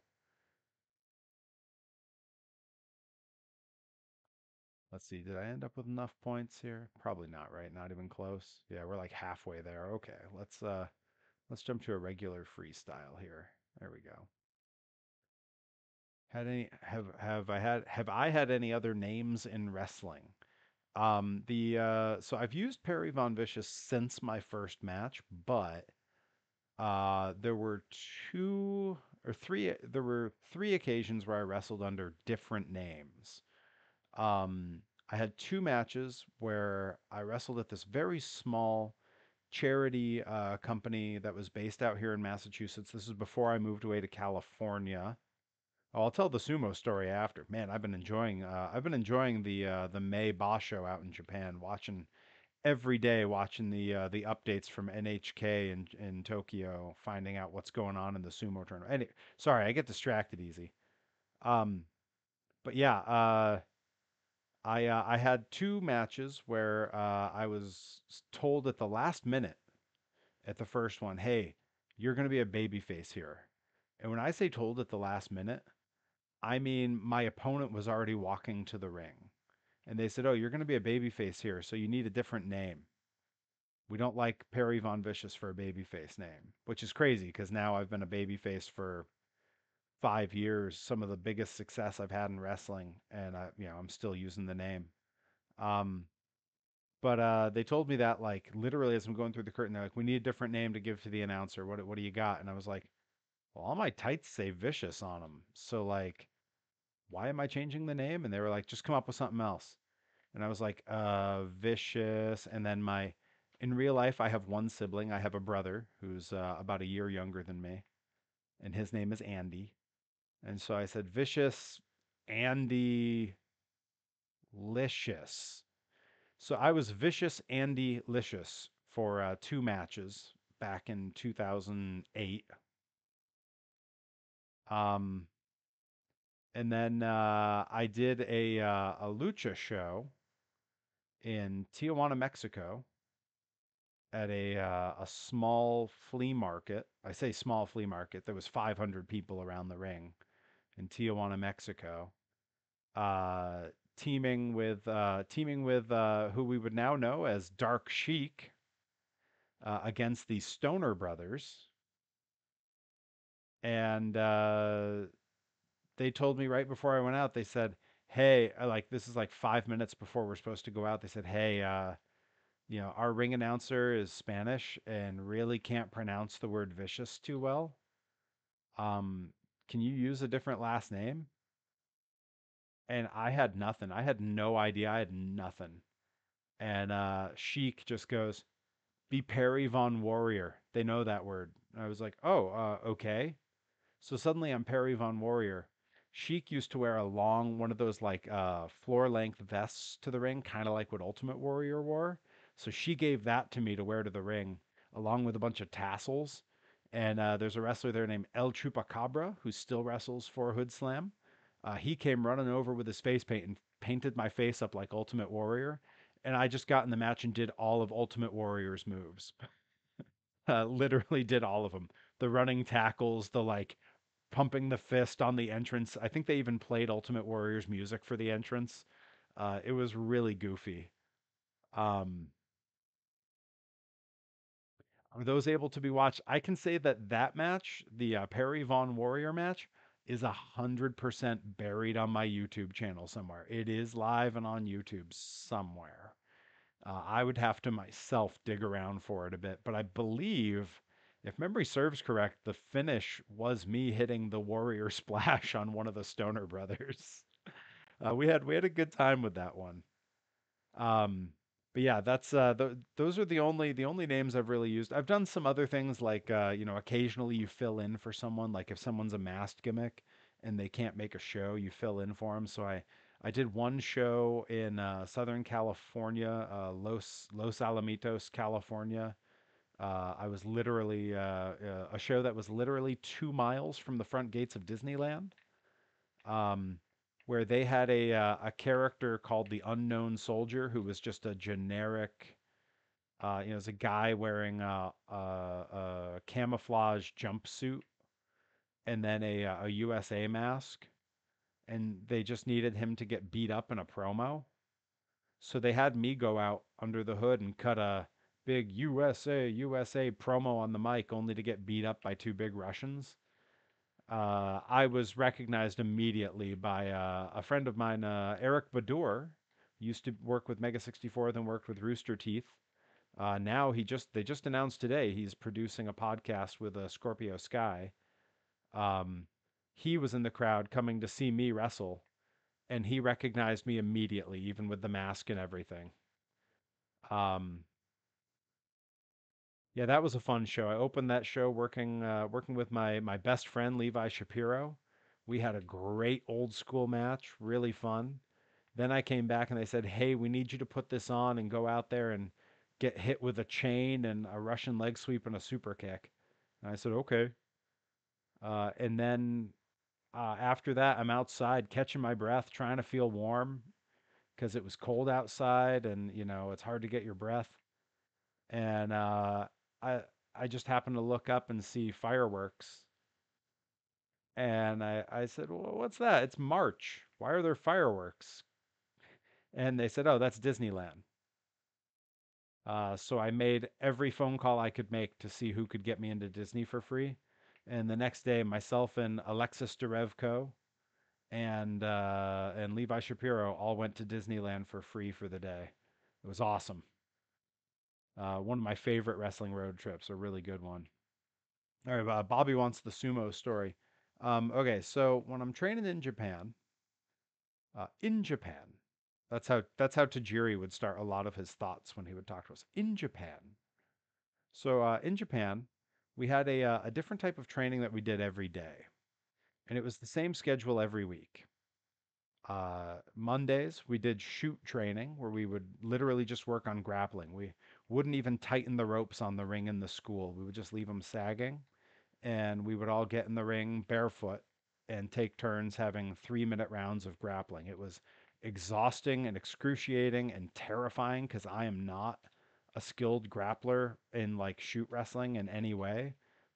Let's see, did I end up with enough points here? Probably not, right? Not even close. Yeah, we're like halfway there. Okay, let's jump to a regular freestyle here. There we go. Had any have I had any other names in wrestling? The So I've used Perry Von Vicious since my first match, but there were three occasions where I wrestled under different names. Um, I had two matches where I wrestled at this very small charity company that was based out here in Massachusetts. This is before I moved away to California. Oh, I'll tell the sumo story after. Man, I've been enjoying the May Ba show out in Japan, watching every day, watching the updates from NHK in Tokyo, finding out what's going on in the sumo tournament. Sorry, I get distracted easy. Um, but yeah, I had two matches where I was told at the last minute at the first one, "Hey, you're going to be a babyface here." And when I say told at the last minute, I mean my opponent was already walking to the ring. and they said, "Oh, you're going to be a babyface here, so you need a different name. We don't like Perry Von Vicious for a babyface name," which is crazy because now I've been a babyface for 5 years, some of the biggest success I've had in wrestling, and I'm still using the name. Um, but they told me that like literally as I'm going through the curtain, they're like, "We need a different name to give to the announcer. What do you got?" And I was like, "Well, all my tights say Vicious on them, so like, why am I changing the name?" And they were like, "Just come up with something else." And I was like, Vicious. And then in real life, I have one sibling. I have a brother who's about a year younger than me, and his name is Andy. And so I said, Vicious, Andy, Licious. So I was Vicious Andy Licious for 2 matches back in 2008. Um, and then I did a lucha show in Tijuana, Mexico, at a small flea market. I say small flea market. There was 500 people around the ring in Tijuana, Mexico. Uh, teaming with who we would now know as Dark Sheik against the Stoner Brothers, and they told me right before I went out. They said, "Hey, like this is like 5 minutes before we're supposed to go out." They said, "Hey, our ring announcer is Spanish and really can't pronounce the word vicious too well. Um, can you use a different last name?" And I had nothing. I had no idea. I had nothing. And Sheik just goes, "Be Perry Von Warrior." They know that word. And I was like, "Oh, okay." So suddenly I'm Perry Von Warrior. Sheik used to wear a long one of those like floor length vests to the ring, kind of like what Ultimate Warrior wore. So she gave that to me to wear to the ring, along with a bunch of tassels. And there's a wrestler there named El Chupacabra who still wrestles for Hood Slam. He came running over with his face paint and painted my face up like Ultimate Warrior. And I just got in the match and did all of Ultimate Warrior's moves. Literally did all of them. The running tackles, the like pumping the fist on the entrance. I think they even played Ultimate Warrior's music for the entrance. It was really goofy. Um, are those able to be watched? I can say that that match, the Perry Von Warrior match, is 100% buried on my YouTube channel somewhere. It is live and on YouTube somewhere. I would have to myself dig around for it a bit, but I believe, if memory serves correct, the finish was me hitting the Warrior Splash on one of the Stoner brothers. We had a good time with that one. Um, but yeah, those are the only names I've really used. I've done some other things like occasionally you fill in for someone, like if someone's a masked gimmick and they can't make a show, you fill in for them. So I did one show in Southern California, Los Alamitos, California. I was literally a show that was literally 2 miles from the front gates of Disneyland, um, where they had a character called the Unknown Soldier who was just a generic, it was a guy wearing a camouflage jumpsuit and then a USA mask, and they just needed him to get beat up in a promo. So they had me go out under the hood and cut a big USA promo on the mic, only to get beat up by two big Russians. I was recognized immediately by a friend of mine, Eric Badur, used to work with Mega 64, then worked with Rooster Teeth. Now they just announced today he's producing a podcast with Scorpio Sky. Um, he was in the crowd coming to see me wrestle, and he recognized me immediately, even with the mask and everything. Um, yeah, that was a fun show. I opened that show working with my best friend Levi Shapiro. We had a great old school match, really fun. Then I came back and they said, "Hey, we need you to put this on and go out there and get hit with a chain and a Russian leg sweep and a super kick." And I said, "Okay." And then after that, I'm outside catching my breath, trying to feel warm because it was cold outside and it's hard to get your breath. And I I just happened to look up and see fireworks, and I said, "Well, what's that? It's March. Why are there fireworks?" And they said, "Oh, that's Disneyland." So I made every phone call I could make to see who could get me into Disney for free. And the next day, myself and Alexis Derevko and Levi Shapiro all went to Disneyland for free for the day. It was awesome. One of my favorite wrestling road trips, a really good one. All right, Bobby wants the sumo story. Okay, so when I'm training in Japan, that's how Tajiri would start a lot of his thoughts when he would talk to us. In Japan. So in Japan, we had a different type of training that we did every day, and it was the same schedule every week. Mondays, we did shoot training where we would literally just work on grappling. We wouldn't even tighten the ropes on the ring in the school. We would just leave them sagging, and we would all get in the ring barefoot and take turns having 3 minute rounds of grappling. It was exhausting and excruciating and terrifying because I am not a skilled grappler in like shoot wrestling in any way.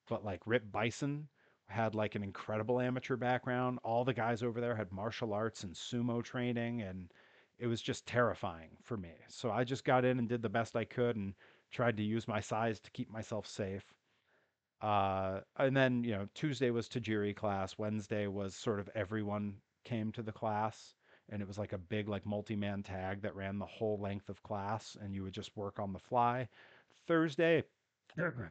But like Rip Bison had like an incredible amateur background. All the guys over there had martial arts and sumo training, and it was just terrifying for me. So I just got in and did the best I could and tried to use my size to keep myself safe. And then, Tuesday was Tajiri class. Wednesday was sort of everyone came to the class, and it was like a big, like multi-man tag that ran the whole length of class, and you would just work on the fly. Thursday,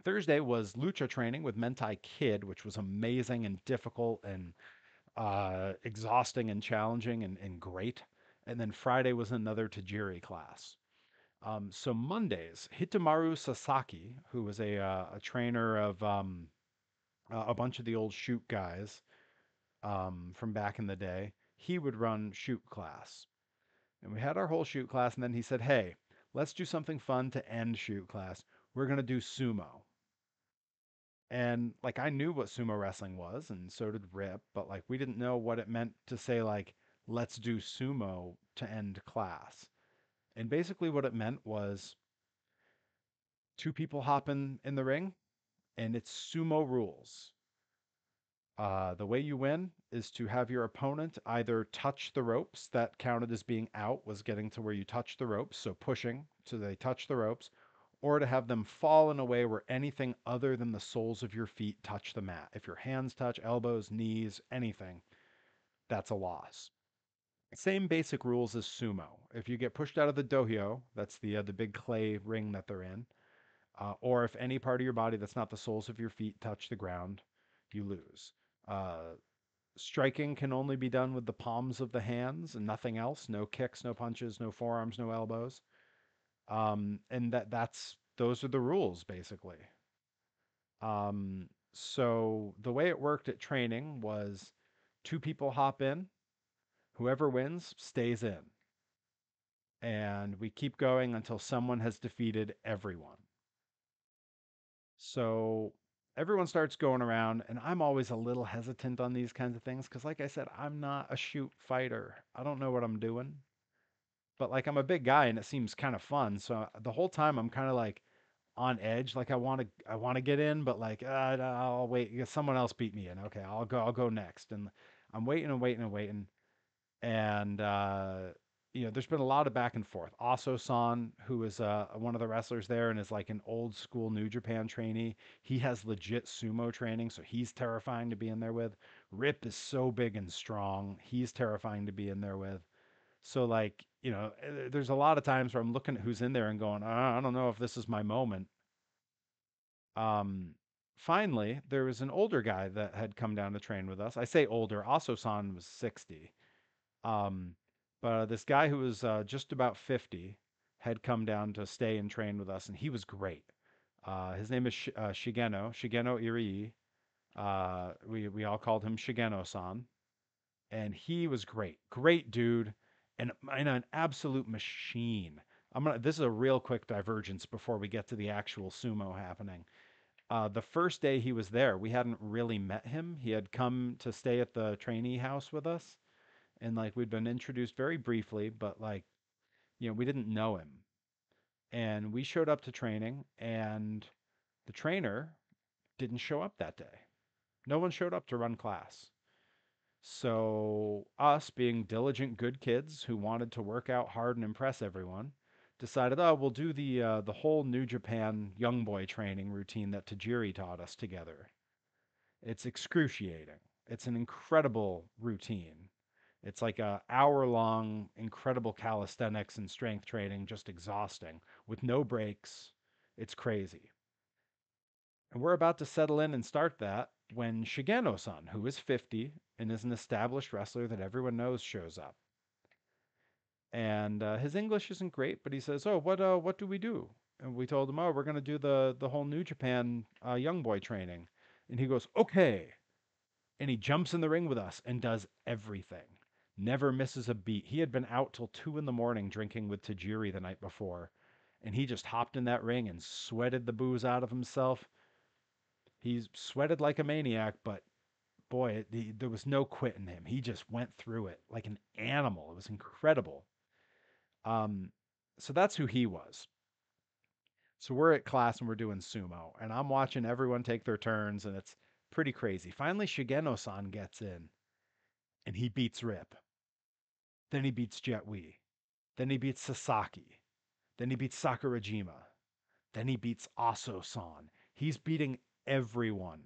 Thursday was lucha training with Mentai Kid, which was amazing and difficult and exhausting and challenging and great. And then Friday was another Tajiri class. So Mondays, Hitamaru Sasaki, who was a trainer of a bunch of the old shoot guys from back in the day, he would run shoot class. And we had our whole shoot class, and then he said, "Hey, let's do something fun to end shoot class. We're going to do sumo." And like I knew what sumo wrestling was, and so did Rip, but like we didn't know what it meant to say, like, let's do sumo to end class. And basically, what it meant was two people hop in the ring, and it's sumo rules. The way you win is to have your opponent either touch the ropes, that counted as being out, was getting to where you touch the ropes, so pushing so they touch the ropes, or to have them fall in a way where anything other than the soles of your feet touch the mat. If your hands touch, elbows, knees, anything, that's a loss. Same basic rules as sumo. If you get pushed out of the dohyo, that's the big clay ring that they're in, or if any part of your body that's not the soles of your feet touch the ground, you lose. Uh, Striking can only be done with the palms of the hands and nothing else. No kicks, no punches, no forearms, no elbows. And that's those are the rules basically. So the way it worked at training was two people hop in, whoever wins stays in, and we keep going until someone has defeated everyone. So everyone starts going around, and I'm always a little hesitant on these kinds of things because, like I said, I'm not a shoot fighter. I don't know what I'm doing, but like I'm a big guy and it seems kind of fun. So the whole time I'm kind of like on edge. Like I want to get in, but like no, I'll wait. Someone else beat me in. Okay, I'll go next. And I'm waiting and waiting and waiting. And there's been a lot of back and forth. Also, San, who is one of the wrestlers there and is like an old school New Japan trainee, he has legit sumo training, so he's terrifying to be in there with. Rip is so big and strong, he's terrifying to be in there with. So like, there's a lot of times where I'm looking at who's in there and going, I don't know if this is my moment. Um, Finally, there was an older guy that had come down to train with us. I say older, also San was 60. Um, but this guy who was just about 50 had come down to stay and train with us, and he was great. His name is Shigeno Irii. We all called him Shigeno-san, and he was great, great dude, and an absolute machine. This is a real quick divergence before we get to the actual sumo happening. The first day he was there, we hadn't really met him. He had come to stay at the trainee house with us, and like we'd been introduced very briefly, but like we didn't know him. And we showed up to training, and the trainer didn't show up that day. No one showed up to run class. So, us being diligent, good kids who wanted to work out hard and impress everyone, decided, oh, we'll do the whole New Japan young boy training routine that Tajiri taught us together. It's excruciating. It's an incredible routine. It's like a hour long, incredible calisthenics and strength training, just exhausting with no breaks. It's crazy. And we're about to settle in and start that when Shigeno-san, who is 50 and is an established wrestler that everyone knows, shows up. And his English isn't great, but he says, "Oh, what do we do?" And we told him, "Oh, we're gonna do the whole New Japan young boy training." And he goes, "Okay." And he jumps in the ring with us and does everything. Never misses a beat. He had been out till 2 in the morning drinking with Tajiri the night before, and he just hopped in that ring and sweated the booze out of himself. He sweated like a maniac, but boy, there was no quitting him. He just went through it like an animal. It was incredible. Um, so that's who he was. So we're at class and we're doing sumo, and I'm watching everyone take their turns, and it's pretty crazy. Finally, Shigeno-san gets in, and he beats Rip. Then he beats Jet Li. Then he beats Sasaki. Then he beats Sakurajima. Then he beats Aso-san. He's beating everyone.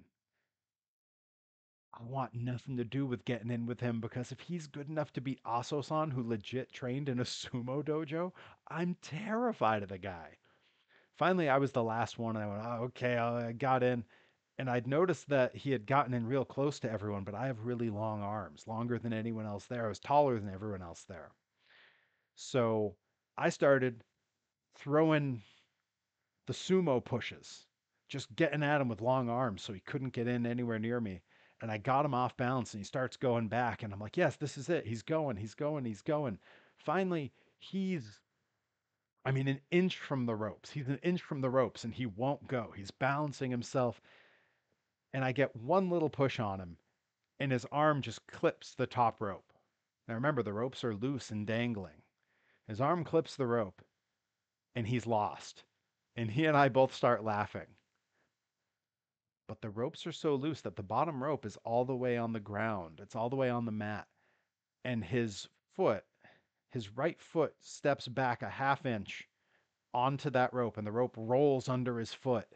I want nothing to do with getting in with him because if he's good enough to beat Aso-san, who legit trained in a sumo dojo, I'm terrified of the guy. Finally, I was the last one, and I went, oh, okay, I got in. And I'd noticed that he had gotten in real close to everyone, but I have really long arms, longer than anyone else there. I was taller than everyone else there. So I started throwing the sumo pushes, just getting at him with long arms so he couldn't get in anywhere near me. And I got him off balance and he starts going back. And I'm like, yes, this is it. He's going, he's going, he's going. Finally, I mean, an inch from the ropes. He's an inch from the ropes and he won't go. He's balancing himself. And I get one little push on him and his arm just clips the top rope. Now remember, the ropes are loose and dangling. His arm clips the rope and he's lost. And he and I both start laughing. But the ropes are so loose that the bottom rope is all the way on the ground. It's all the way on the mat. And foot, his right foot steps back a half inch onto that rope, and the rope rolls under his foot.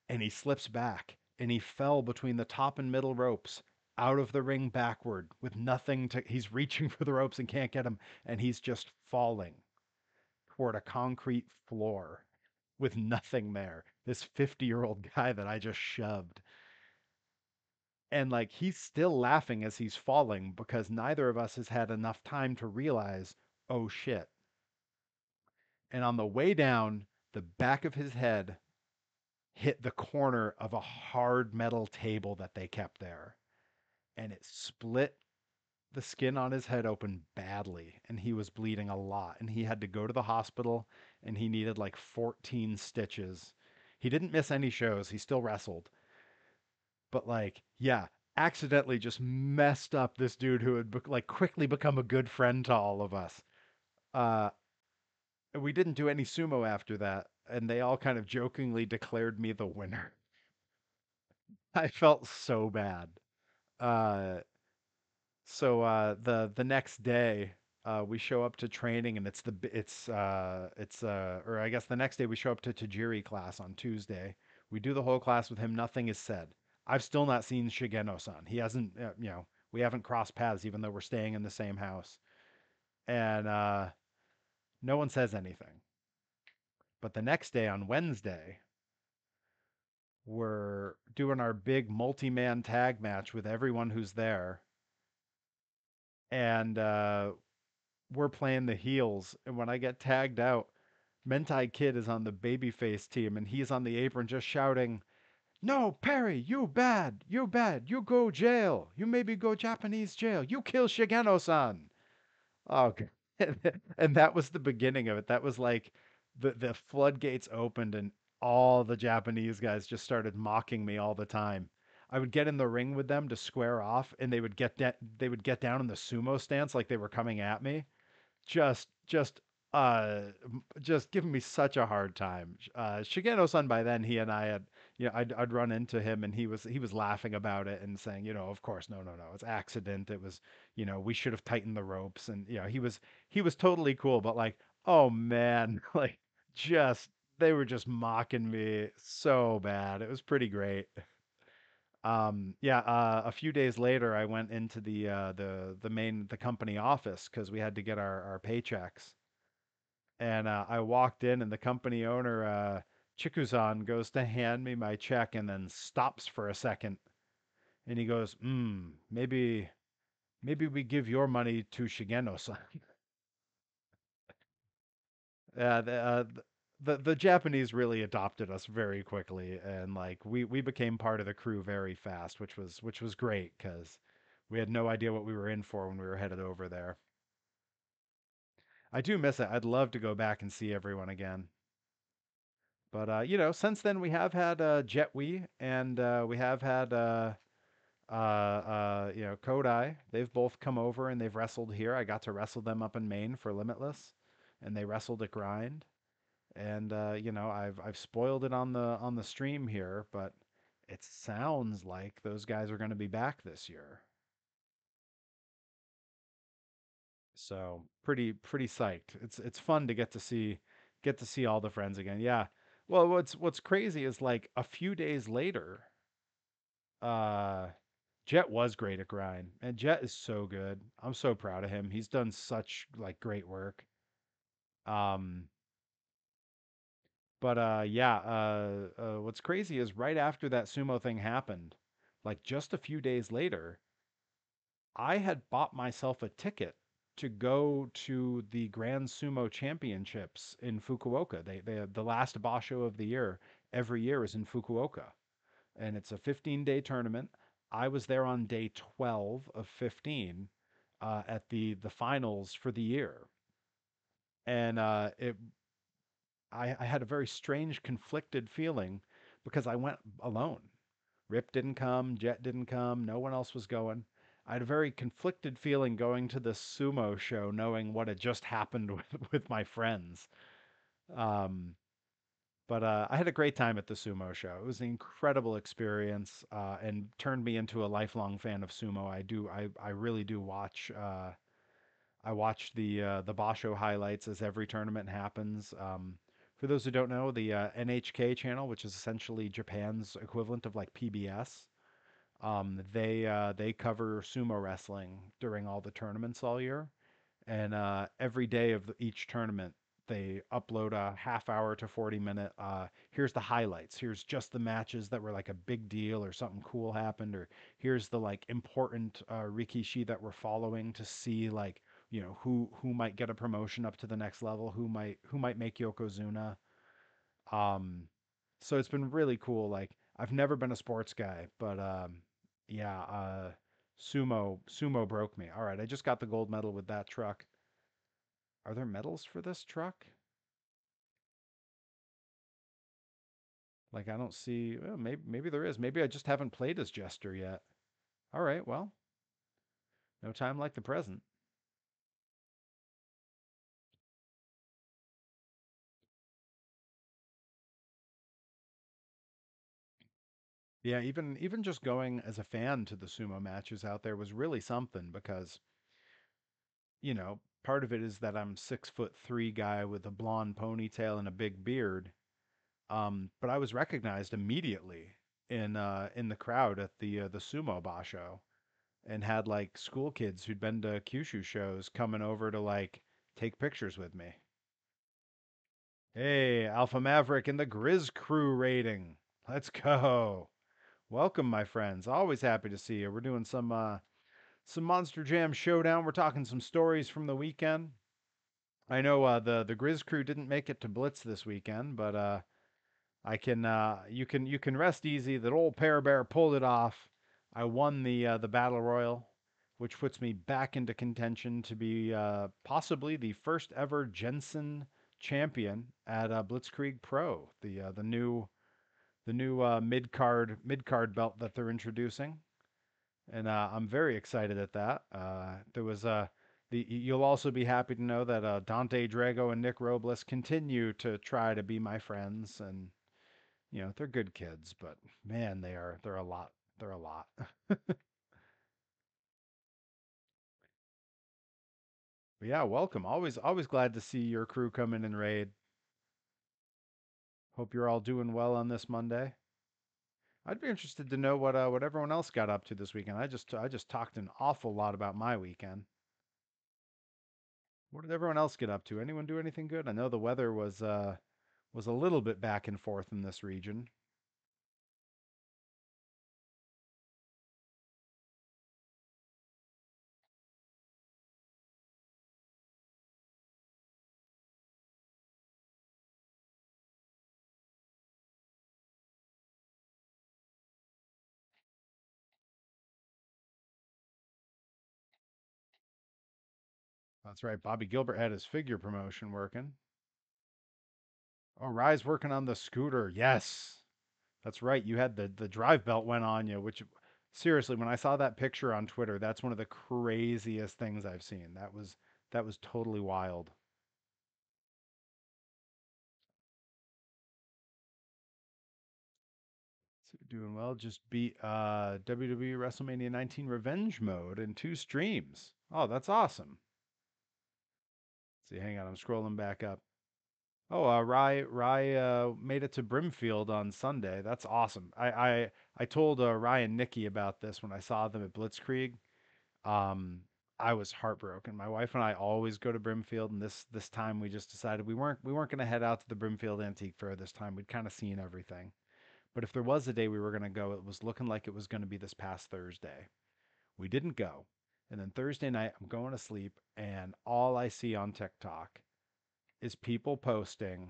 And he slips back, and he fell between the top and middle ropes out of the ring backward with nothing to. He's reaching for the ropes and can't get them, and he's just falling toward a concrete floor with nothing there. This 50-year-old guy that I just shoved. And like he's still laughing as he's falling because neither of us has had enough time to realize, oh shit. And on the way down, the back of his head hit the corner of a hard metal table that they kept there. And it split the skin on his head open badly. And he was bleeding a lot. And he had to go to the hospital and he needed like 14 stitches. He didn't miss any shows. He still wrestled. But like, yeah, accidentally just messed up this dude who had like quickly become a good friend to all of us. Uh, we didn't do any sumo after that, and they all kind of jokingly declared me the winner. I felt so bad. Uh, the next day, we show up to training, and or I guess the next day we show up to Tajiri class on Tuesday. We do the whole class with him. Nothing is said. I've still not seen Shigeno-san. He hasn't, we haven't crossed paths, even though we're staying in the same house, and no one says anything. But the next day on Wednesday, we're doing our big multi-man tag match with everyone who's there, and we're playing the heels. And when I get tagged out, Mentai Kid is on the babyface team, and he's on the apron just shouting, "No, Perry, you bad, you bad, you go jail, you maybe go Japanese jail, you kill Shigeno-san." Oh, okay. And that was the beginning of it. That was like the floodgates opened and all the Japanese guys just started mocking me all the time. I would get in the ring with them to square off, and they would get down in the sumo stance like they were coming at me. Just just just giving me such a hard time. Shigeno-san by then he and I had I'd run into him and he was laughing about it and saying, of course, no, no, no, it's accident. It was, we should have tightened the ropes. And he was totally cool, but like, oh man, like just they were just mocking me so bad. It was pretty great. Yeah, a few days later, I went into the company office because we had to get our paychecks, and I walked in, and the company owner, Chikuzan, goes to hand me my check, and then stops for a second, and he goes, maybe we give your money to Shigeno-san." The Japanese really adopted us very quickly, and like we became part of the crew very fast, which was great because we had no idea what we were in for when we were headed over there. I do miss it. I'd love to go back and see everyone again. But since then we have had Jetwe and we have had Kodai. They've both come over and they've wrestled here. I got to wrestle them up in Maine for Limitless, and they wrestled at Grind. And I've spoiled it on the stream here, but it sounds like those guys are going to be back this year. So pretty psyched. It's fun to get to see all the friends again. Yeah. Well, what's crazy is like a few days later, uh Jet was great at grind, and Jet is so good. I'm so proud of him. He's done such like great work. Um But yeah, what's crazy is right after that sumo thing happened, like just a few days later, I had bought myself a ticket to go to the Grand Sumo Championships in Fukuoka. They the last basho of the year every year is in Fukuoka, and it's a 15-day tournament. I was there on day 12 of 15 at the finals for the year, and I had a very strange, conflicted feeling because I went alone. Rip didn't come, Jet didn't come, no one else was going. I had a very conflicted feeling going to this sumo show, knowing what had just happened with my friends. Um, but I had a great time at the sumo show. It was an incredible experience and turned me into a lifelong fan of sumo. I really do watch. I watch the Basho highlights as every tournament happens. For those who don't know, the NHK channel, which is essentially Japan's equivalent of like PBS, they cover sumo wrestling during all the tournaments all year, and every day of each tournament they upload a half hour to 40 minute. Here's the highlights. Here's just the matches that were like a big deal or something cool happened, or here's the like important rikishi that we're following to see like who might get a promotion up to the next level, who might make yokozuna. um so it's been really cool. Like I've never been a sports guy, but yeah, sumo broke me. All right, I just got the gold medal with that truck. Are there medals for this truck? Like I don't see. Well, maybe there is. Maybe I just haven't played as Jester yet. All right, well, no time like the present. Yeah, even just going as a fan to the sumo matches out there was really something because, part of it is that I'm 6'3" guy with a blonde ponytail and a big beard. But I was recognized immediately in the crowd at the sumo basho, and had like school kids who'd been to Kyushu shows coming over to like take pictures with me. Hey, Alpha Maverick and the Grizz Crew rating. Let's go. Welcome, my friends. Always happy to see you. We're doing some Monster Jam Showdown. We're talking some stories from the weekend. I know the Grizz Crew didn't make it to Blitz this weekend, but you can rest easy that old Pear Bear pulled it off. I won the battle royal, which puts me back into contention to be possibly the first ever Jensen champion at Blitzkrieg Pro, the new mid card belt that they're introducing, and I'm very excited at that. There was you'll also be happy to know that Dante Drago and Nick Robles continue to try to be my friends, and They're good kids, but man, they're a lot. They're a lot. But yeah, welcome. Always glad to see your crew come in and raid. Hope you're all doing well on this Monday. I'd be interested to know what everyone else got up to this weekend. I just talked an awful lot about my weekend. What did everyone else get up to? Anyone do anything good? I know the weather was a little bit back and forth in this region. That's right. Bobby Gilbert had his figure promotion working. Oh, Rye's working on the scooter. Yes. That's right. You had the drive belt went on you, which seriously, when I saw that picture on Twitter, that's one of the craziest things I've seen. That was totally wild. So doing well. Just beat WWE WrestleMania 19 Revenge Mode in 2 streams. Oh, that's awesome. See, hang on, I'm scrolling back up. Oh, Rye made it to Brimfield on Sunday. That's awesome. I told Rye and Nikki about this when I saw them at Blitzkrieg. Um, I was heartbroken. My wife and I always go to Brimfield, and this time we just decided we weren't going to head out to the Brimfield Antique Fair this time. We'd kind of seen everything. But if there was a day we were going to go, it was looking like it was going to be this past Thursday. We didn't go. And then Thursday night, I'm going to sleep, and all I see on TikTok is people posting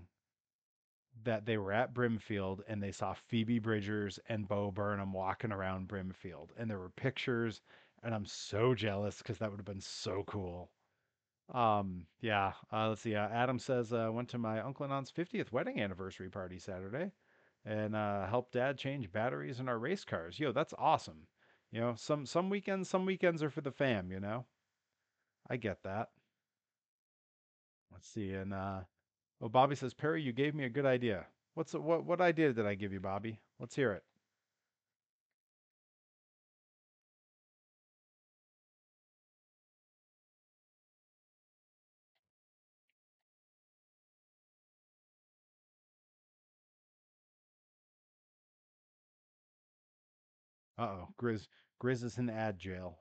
that they were at Brimfield and they saw Phoebe Bridgers and Bo Burnham walking around Brimfield. And there were pictures, and I'm so jealous because that would have been so cool. Yeah. Let's see. Adam says, went to my uncle and aunt's 50th wedding anniversary party Saturday and helped dad change batteries in our race cars. Yo, that's awesome. Some weekends are for the fam. I get that. Let's see. And oh, Bobby says, Perry, you gave me a good idea. What idea did I give you, Bobby? Let's hear it. Uh-oh, Grizz is in ad jail.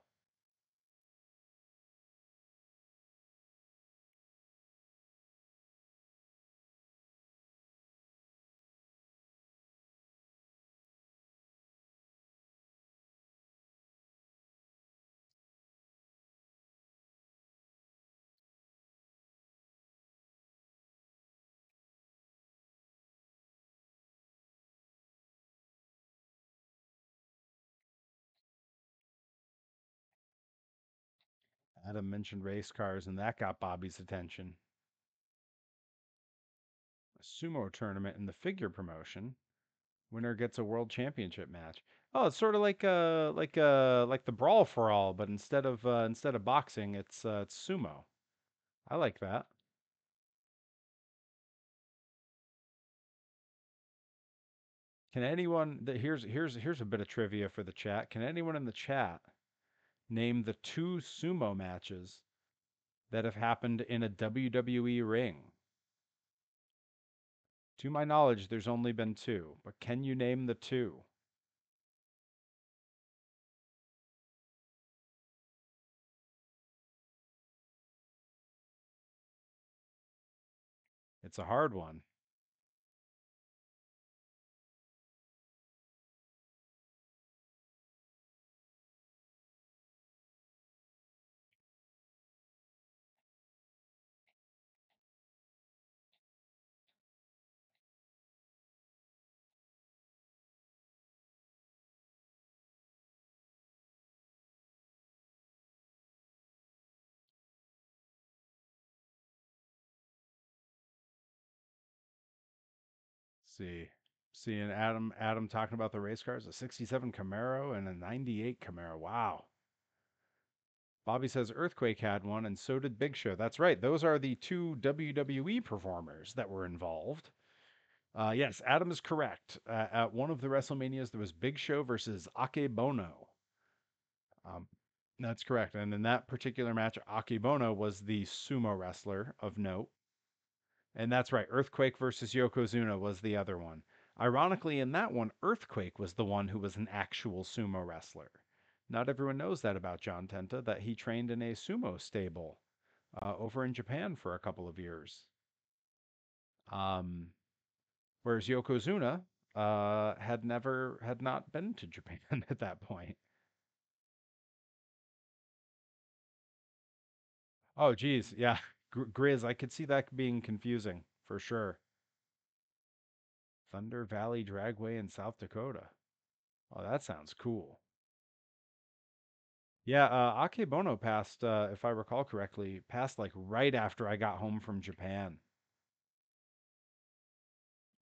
Adam mentioned race cars, and that got Bobby's attention. A sumo tournament in the figure promotion. Winner gets a world championship match. Oh, it's sort of like the brawl for all, but instead of boxing, it's sumo. I like that. Can anyone that here's a bit of trivia for the chat. Can anyone in the chat name the two sumo matches that have happened in a WWE ring? To my knowledge, there's only been two, but can you name the two? It's a hard one. See, seeing Adam talking about the race cars, a '67 Camaro and a '98 Camaro. Wow. Bobby says Earthquake had one, and so did Big Show. That's right. Those are the two WWE performers that were involved. Yes, Adam is correct. At one of the WrestleManias, there was Big Show versus Akebono. Um, that's correct. And in that particular match, Akebono was the sumo wrestler of note. And that's right, Earthquake versus Yokozuna was the other one. Ironically, in that one, Earthquake was the one who was an actual sumo wrestler. Not everyone knows that about John Tenta, that he trained in a sumo stable over in Japan for a couple of years. Um, Whereas Yokozuna had not been to Japan at that point. Oh, geez, yeah, Grizz, I could see that being confusing for sure. Thunder Valley Dragway in South Dakota. Oh, that sounds cool. Yeah, Akebono passed, if I recall correctly, passed like right after I got home from Japan.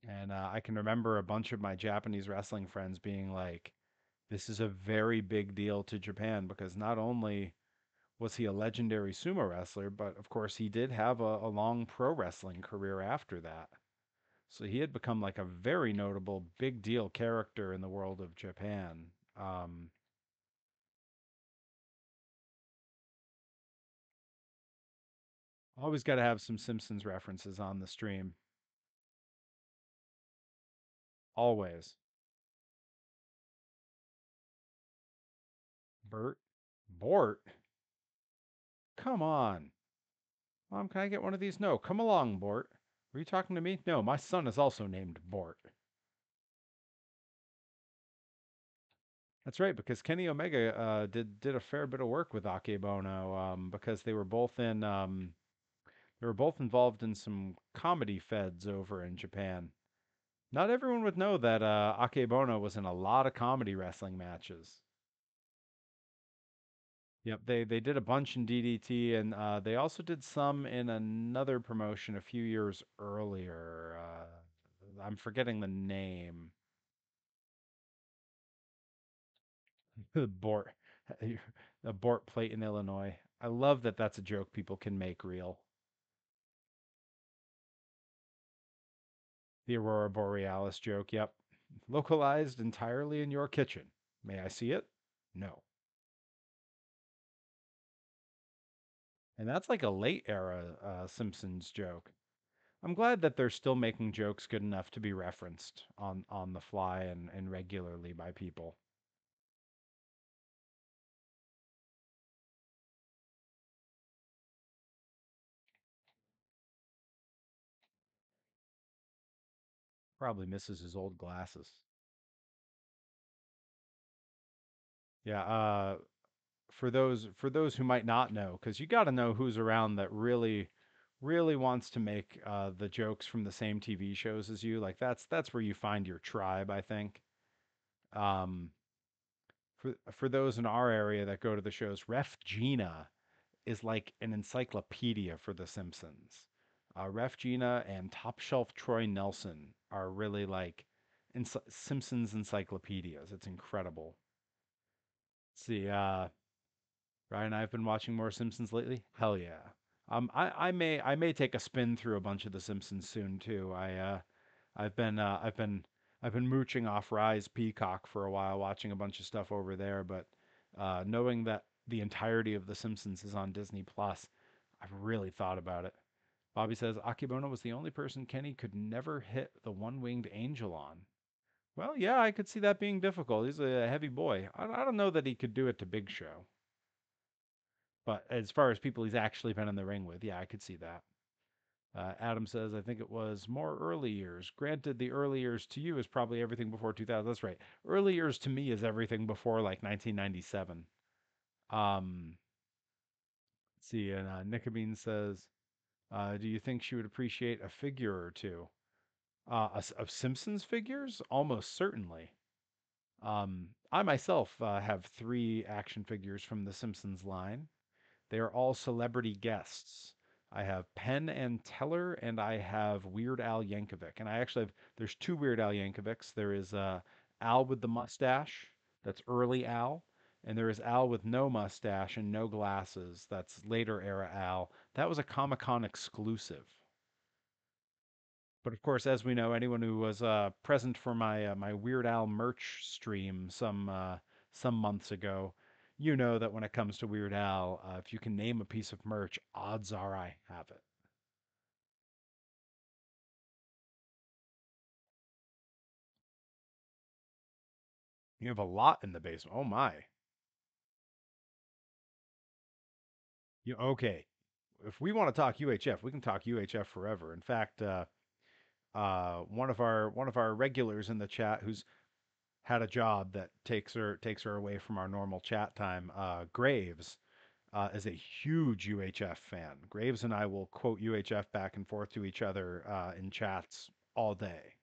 And I can remember a bunch of my Japanese wrestling friends being like, this is a very big deal to Japan because not only was he a legendary sumo wrestler, but of course he did have a long pro wrestling career after that. So he had become like a very notable, big deal character in the world of Japan. Um, Always got to have some Simpsons references on the stream. Always. Bert? Bort? Come on. Mom, can I get one of these? No, come along, Bort. Were you talking to me? No, my son is also named Bort. That's right, because Kenny Omega did a fair bit of work with Akebono because they were both involved in some comedy feds over in Japan. Not everyone would know that Akebono was in a lot of comedy wrestling matches. Yep, they did a bunch in DDT, and they also did some in another promotion a few years earlier. I'm forgetting the name. The Bort, the Bort Plate in Illinois. I love that that's a joke people can make real. The Aurora Borealis joke. Yep, localized entirely in your kitchen. May I see it? No. And that's like a late era Simpsons joke. I'm glad that they're still making jokes good enough to be referenced on the fly and regularly by people. Probably misses his old glasses. Yeah, for those who might not know, because you got to know who's around that really wants to make the jokes from the same TV shows as you. Like that's where you find your tribe, I think. Um, for those in our area that go to the shows, Ref Gina is like an encyclopedia for The Simpsons. Ref Gina and Top Shelf Troy Nelson are really like Simpsons encyclopedias. It's incredible. Let's see, Ryan and I have been watching more Simpsons lately. Hell yeah. I may take a spin through a bunch of The Simpsons soon too. I've been I've been mooching off Rise Peacock for a while, watching a bunch of stuff over there. But knowing that the entirety of The Simpsons is on Disney Plus, I've really thought about it. Bobby says Akebono was the only person Kenny could never hit the one-winged angel on. Well, yeah, I could see that being difficult. He's a heavy boy. I don't know that he could do it to Big Show, but as far as people he's actually been in the ring with, yeah, I could see that. Adam says, I think it was more early years. Granted, the early years to you is probably everything before 2000. That's right. Early years to me is everything before like 1997. Um, let's see, and Nickamine says, do you think she would appreciate a figure or two? Of Simpsons figures? Almost certainly. I myself have three action figures from the Simpsons line. They are all celebrity guests. I have Penn and Teller, and I have Weird Al Yankovic. And I actually have, there's two Weird Al Yankovics. There is Al with the mustache, that's early Al. And there is Al with no mustache and no glasses, that's later era Al. That was a Comic Con exclusive. But of course, as we know, anyone who was present for my Weird Al merch stream some months ago, you know that when it comes to Weird Al, if you can name a piece of merch, odds are I have it. You have a lot in the basement. Oh my. You okay? If we want to talk UHF, we can talk UHF forever. In fact, one of our regulars in the chat who's had a job that takes her away from our normal chat time. Graves is a huge UHF fan. Graves and I will quote UHF back and forth to each other in chats all day.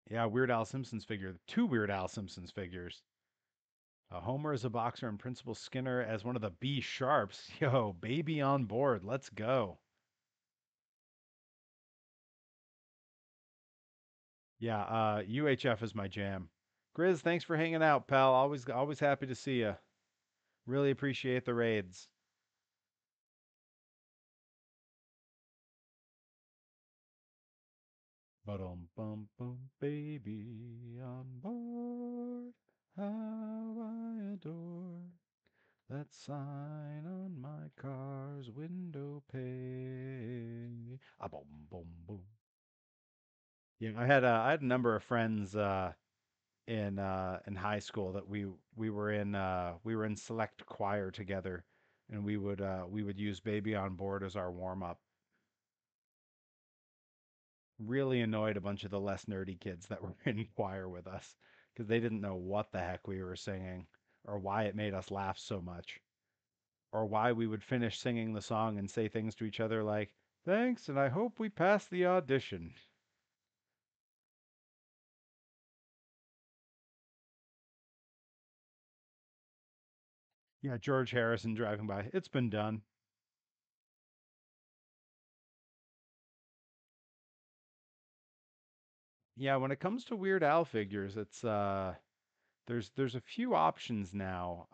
Yeah, Weird Al Simpson's figure, two Weird Al Simpsons figures. Homer as a boxer and Principal Skinner as one of the B sharps. Yo, baby on board. Let's go. Yeah, UHF is my jam. Grizz, thanks for hanging out, pal. Always happy to see you. Really appreciate the raids. Bum bum baby on board. How I adore that sign on my car's window pane. Ah, boom boom boom. Yeah, I had a number of friends in high school that we were in select choir together, and we would use Baby on Board as our warm up. Really annoyed a bunch of the less nerdy kids that were in choir with us because they didn't know what the heck we were singing or why it made us laugh so much or why we would finish singing the song and say things to each other like, "Thanks, and I hope we pass the audition." Yeah, George Harrison driving by. It's been done. Yeah, when it comes to Weird Al figures, it's there's a few options now.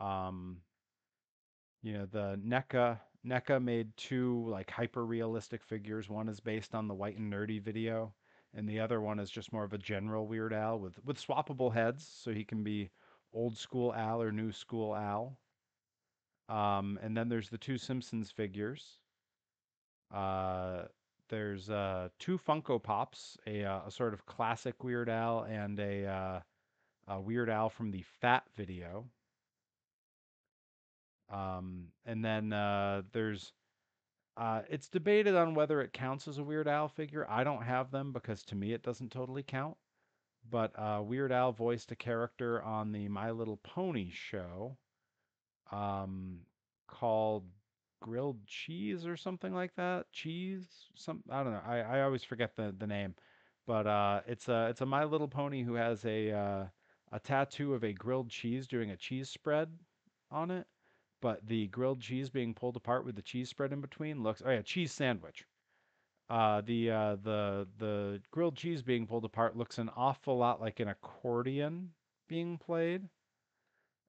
The NECA made two like hyper realistic figures. One is based on the White and Nerdy video, and the other one is just more of a general Weird Al with swappable heads, so he can be old school Al or new school Al. And then there's the two Simpsons figures. Uh, there's two Funko Pops, a sort of classic Weird Al and a Weird Al from the Fat video. And then there's it's debated on whether it counts as a Weird Al figure. I don't have them because to me it doesn't totally count. But Weird Al voiced a character on the My Little Pony show um, called Grilled Cheese or something like that. Cheese, some I don't know. I always forget the name, but it's a My Little Pony who has a tattoo of a grilled cheese doing a cheese spread on it. But the grilled cheese being pulled apart with the cheese spread in between looks, oh yeah, cheese sandwich. The grilled cheese being pulled apart looks an awful lot like an accordion being played.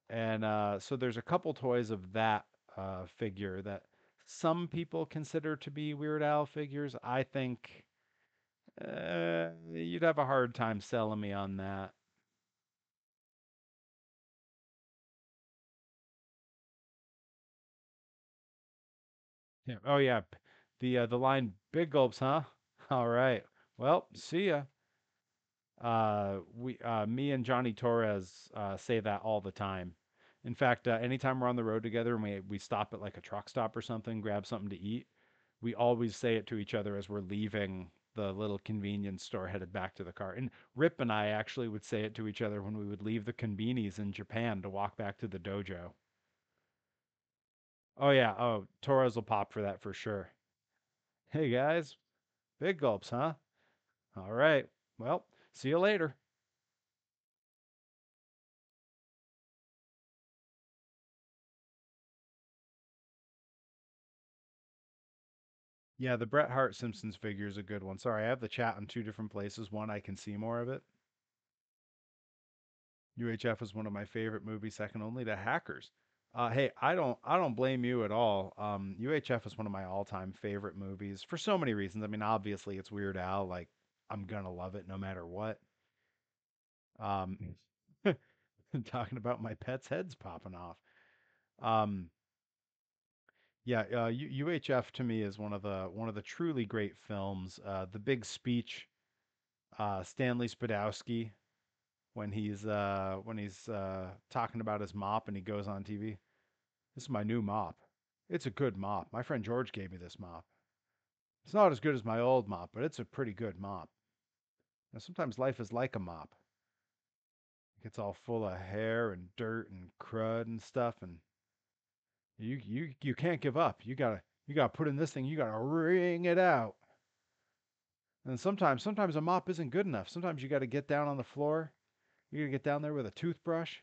And so there's a couple toys of that figure that some people consider to be Weird Al figures. I think you'd have a hard time selling me on that. Yeah. Oh yeah, the line big gulps, huh? All right. Well, see ya. Me and Johnny Torres say that all the time. In fact, anytime we're on the road together and we stop at like a truck stop or something, grab something to eat, we always say it to each other as we're leaving the little convenience store headed back to the car. And Rip and I actually would say it to each other when we would leave the convenies in Japan to walk back to the dojo. Oh yeah, oh Torres will pop for that for sure. Hey guys, big gulps, huh? All right. Well, see you later. Yeah, the Bret Hart Simpsons figure is a good one. Sorry, I have the chat in two different places. One, I can see more of it. UHF is one of my favorite movies, second only to Hackers. Hey, I don't blame you at all. UHF is one of my all-time favorite movies for so many reasons. I mean, obviously it's Weird Al, like I'm gonna love it no matter what. Um, talking about my pet's heads popping off. Um, yeah, UHF to me is one of the truly great films. The big speech, Stanley Spadowski when he's talking about his mop and he goes on TV. This is my new mop. It's a good mop. My friend George gave me this mop. It's not as good as my old mop, but it's a pretty good mop. Now, sometimes life is like a mop. It gets all full of hair and dirt and crud and stuff, and you can't give up. You gotta put in this thing. You gotta wring it out. And sometimes a mop isn't good enough. Sometimes you gotta get down on the floor. You gotta get down there with a toothbrush.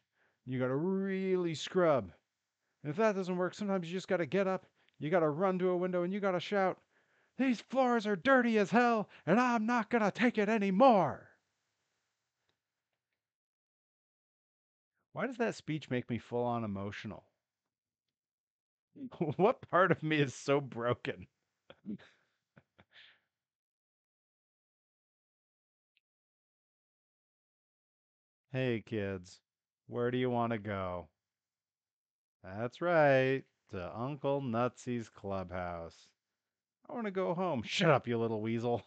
You gotta really scrub. And if that doesn't work, sometimes you just gotta get up. You gotta run to a window and you gotta shout, "These floors are dirty as hell, and I'm not gonna take it anymore." Why does that speech make me full on emotional? What part of me is so broken? Hey kids, where do you want to go? That's right, to Uncle Nutsy's clubhouse. I want to go home. Shut up, you little weasel.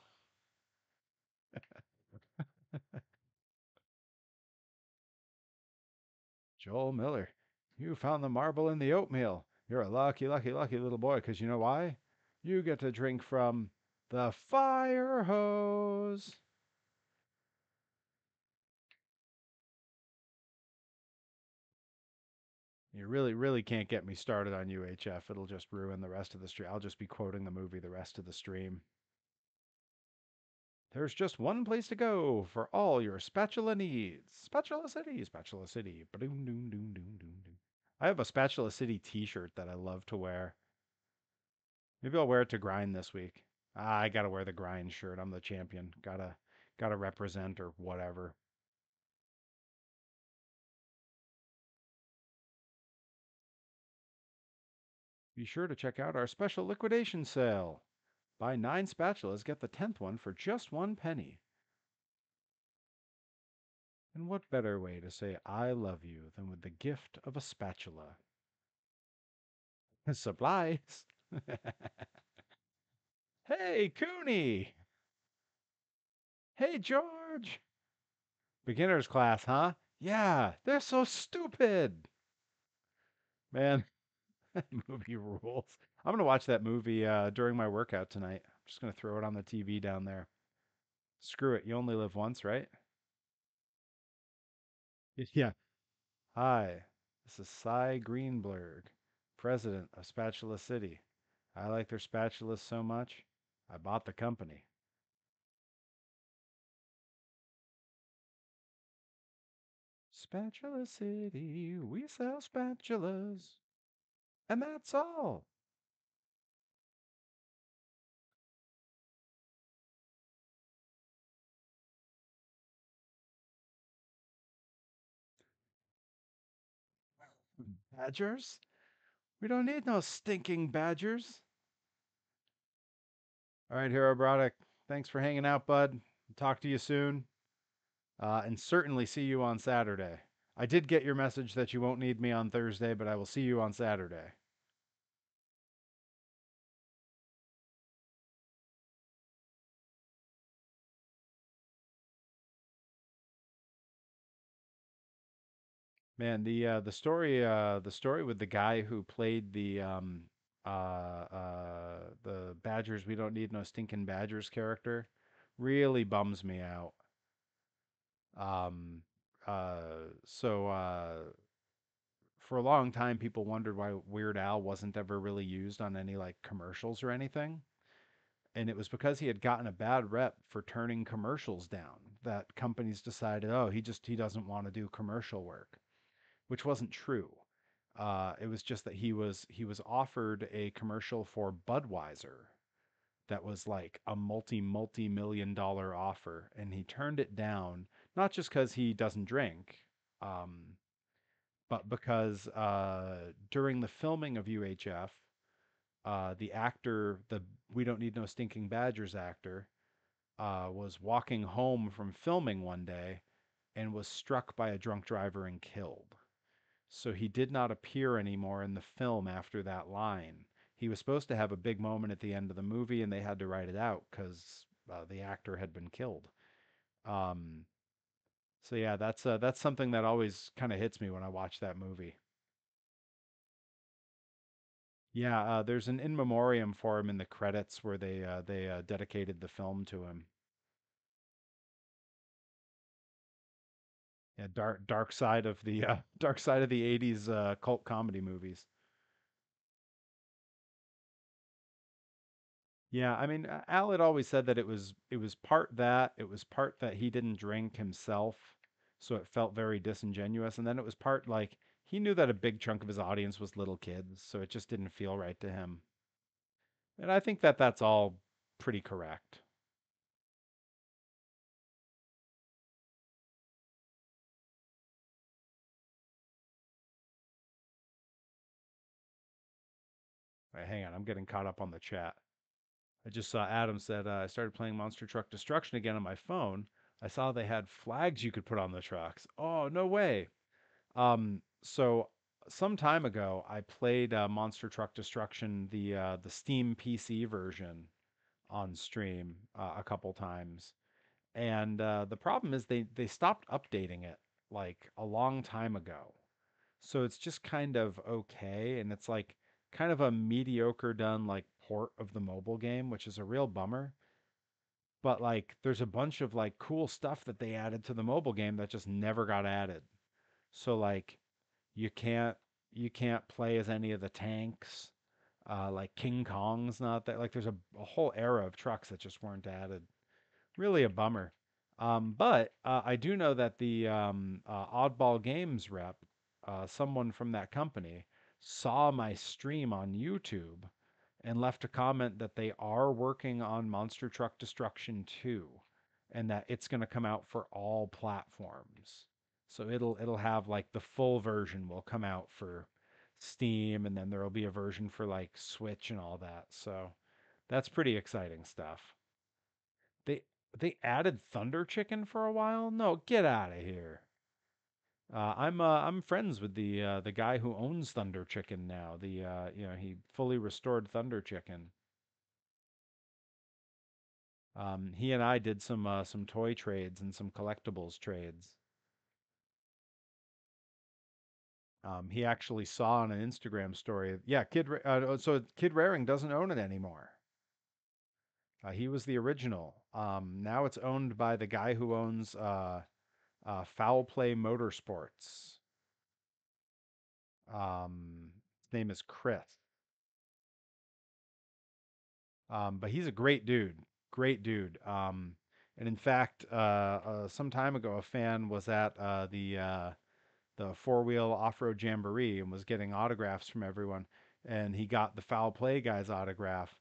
Joel Miller, you found the marble in the oatmeal. You're a lucky, lucky, lucky little boy, 'cause you know why? You get to drink from the fire hose. You really, really can't get me started on UHF. It'll just ruin the rest of the stream. I'll just be quoting the movie the rest of the stream. There's just one place to go for all your spatula needs. Spatula City, Spatula City. Ba-doom, doom, doom, doom, doom, doom. I have a Spatula City t-shirt that I love to wear. Maybe I'll wear it to grind this week. I gotta wear the grind shirt. I'm the champion. Gotta represent or whatever. Be sure to check out our special liquidation sale. Buy 9 spatulas, get the 10th one for just 1 penny. And what better way to say I love you than with the gift of a spatula? Supplies. Hey, Cooney. Hey, George. Beginner's class, huh? Yeah, they're so stupid. Man, that movie rules. I'm gonna watch that movie during my workout tonight. I'm just gonna throw it on the TV down there. Screw it. You only live once, right? Yeah. Hi, this is Cy Greenberg, president of Spatula City. I like their spatulas so much, I bought the company. Spatula City, we sell spatulas, and that's all. Badgers? We don't need no stinking badgers. All right, Hero Broddick, thanks for hanging out, bud. Talk to you soon, and certainly see you on Saturday. I did get your message that you won't need me on Thursday, but I will see you on Saturday. Man, the story with the guy who played the Badgers, we don't need no stinking Badgers character really bums me out. Um so for a long time people wondered why Weird Al wasn't ever really used on any like commercials or anything. And it was because he had gotten a bad rep for turning commercials down. That companies decided, oh, he doesn't want to do commercial work, which wasn't true. It was just that he was offered a commercial for Budweiser that was like a multi-million-dollar offer, and he turned it down, not just because he doesn't drink, um, but because during the filming of UHF, the actor, the We Don't Need No Stinking Badgers actor, was walking home from filming one day and was struck by a drunk driver and killed. So he did not appear anymore in the film after that line. He was supposed to have a big moment at the end of the movie, and they had to write it out because the actor had been killed. Um, so yeah, that's something that always kind of hits me when I watch that movie. Yeah, there's an in memoriam for him in the credits where they dedicated the film to him. Yeah, dark side of the dark side of the '80s cult comedy movies. Yeah, I mean, Al had always said that it was part that, it was part that he didn't drink himself, so it felt very disingenuous, and then it was part like he knew that a big chunk of his audience was little kids, so it just didn't feel right to him. And I think that that's all pretty correct. Wait, hang on, I'm getting caught up on the chat. I just saw Adam said I started playing Monster Truck Destruction again on my phone. I saw they had flags you could put on the trucks. Oh, no way. So some time ago, I played Monster Truck Destruction, the Steam PC version on stream a couple times, and the problem is they stopped updating it like a long time ago. So it's just kind of okay, and it's like kind of a mediocre done like port of the mobile game, which is a real bummer. But like, there's a bunch of like cool stuff that they added to the mobile game that just never got added. So like you can't you can't play as any of the tanks. Like King Kong's not that. Like there's a whole era of trucks that just weren't added. Really a bummer. But I do know that the Oddball Games rep, someone from that company, saw my stream on YouTube and left a comment that they are working on Monster Truck Destruction 2 and that it's going to come out for all platforms. So it'll have like the full version will come out for Steam, and then there'll be a version for like Switch and all that. So that's pretty exciting stuff. They they added Thunder Chicken for a while? No, get out of here. I'm friends with the guy who owns Thunder Chicken now. He fully restored Thunder Chicken. He and I did some toy trades and some collectibles trades. He actually saw on an Instagram story. Yeah, so Kid Raring doesn't own it anymore. He was the original. Now it's owned by the guy who owns Foul Play Motorsports. His name is Chris. But he's a great dude. Great dude. And in fact, some time ago, a fan was at the four wheel off road jamboree and was getting autographs from everyone. And he got the foul play guy's autograph.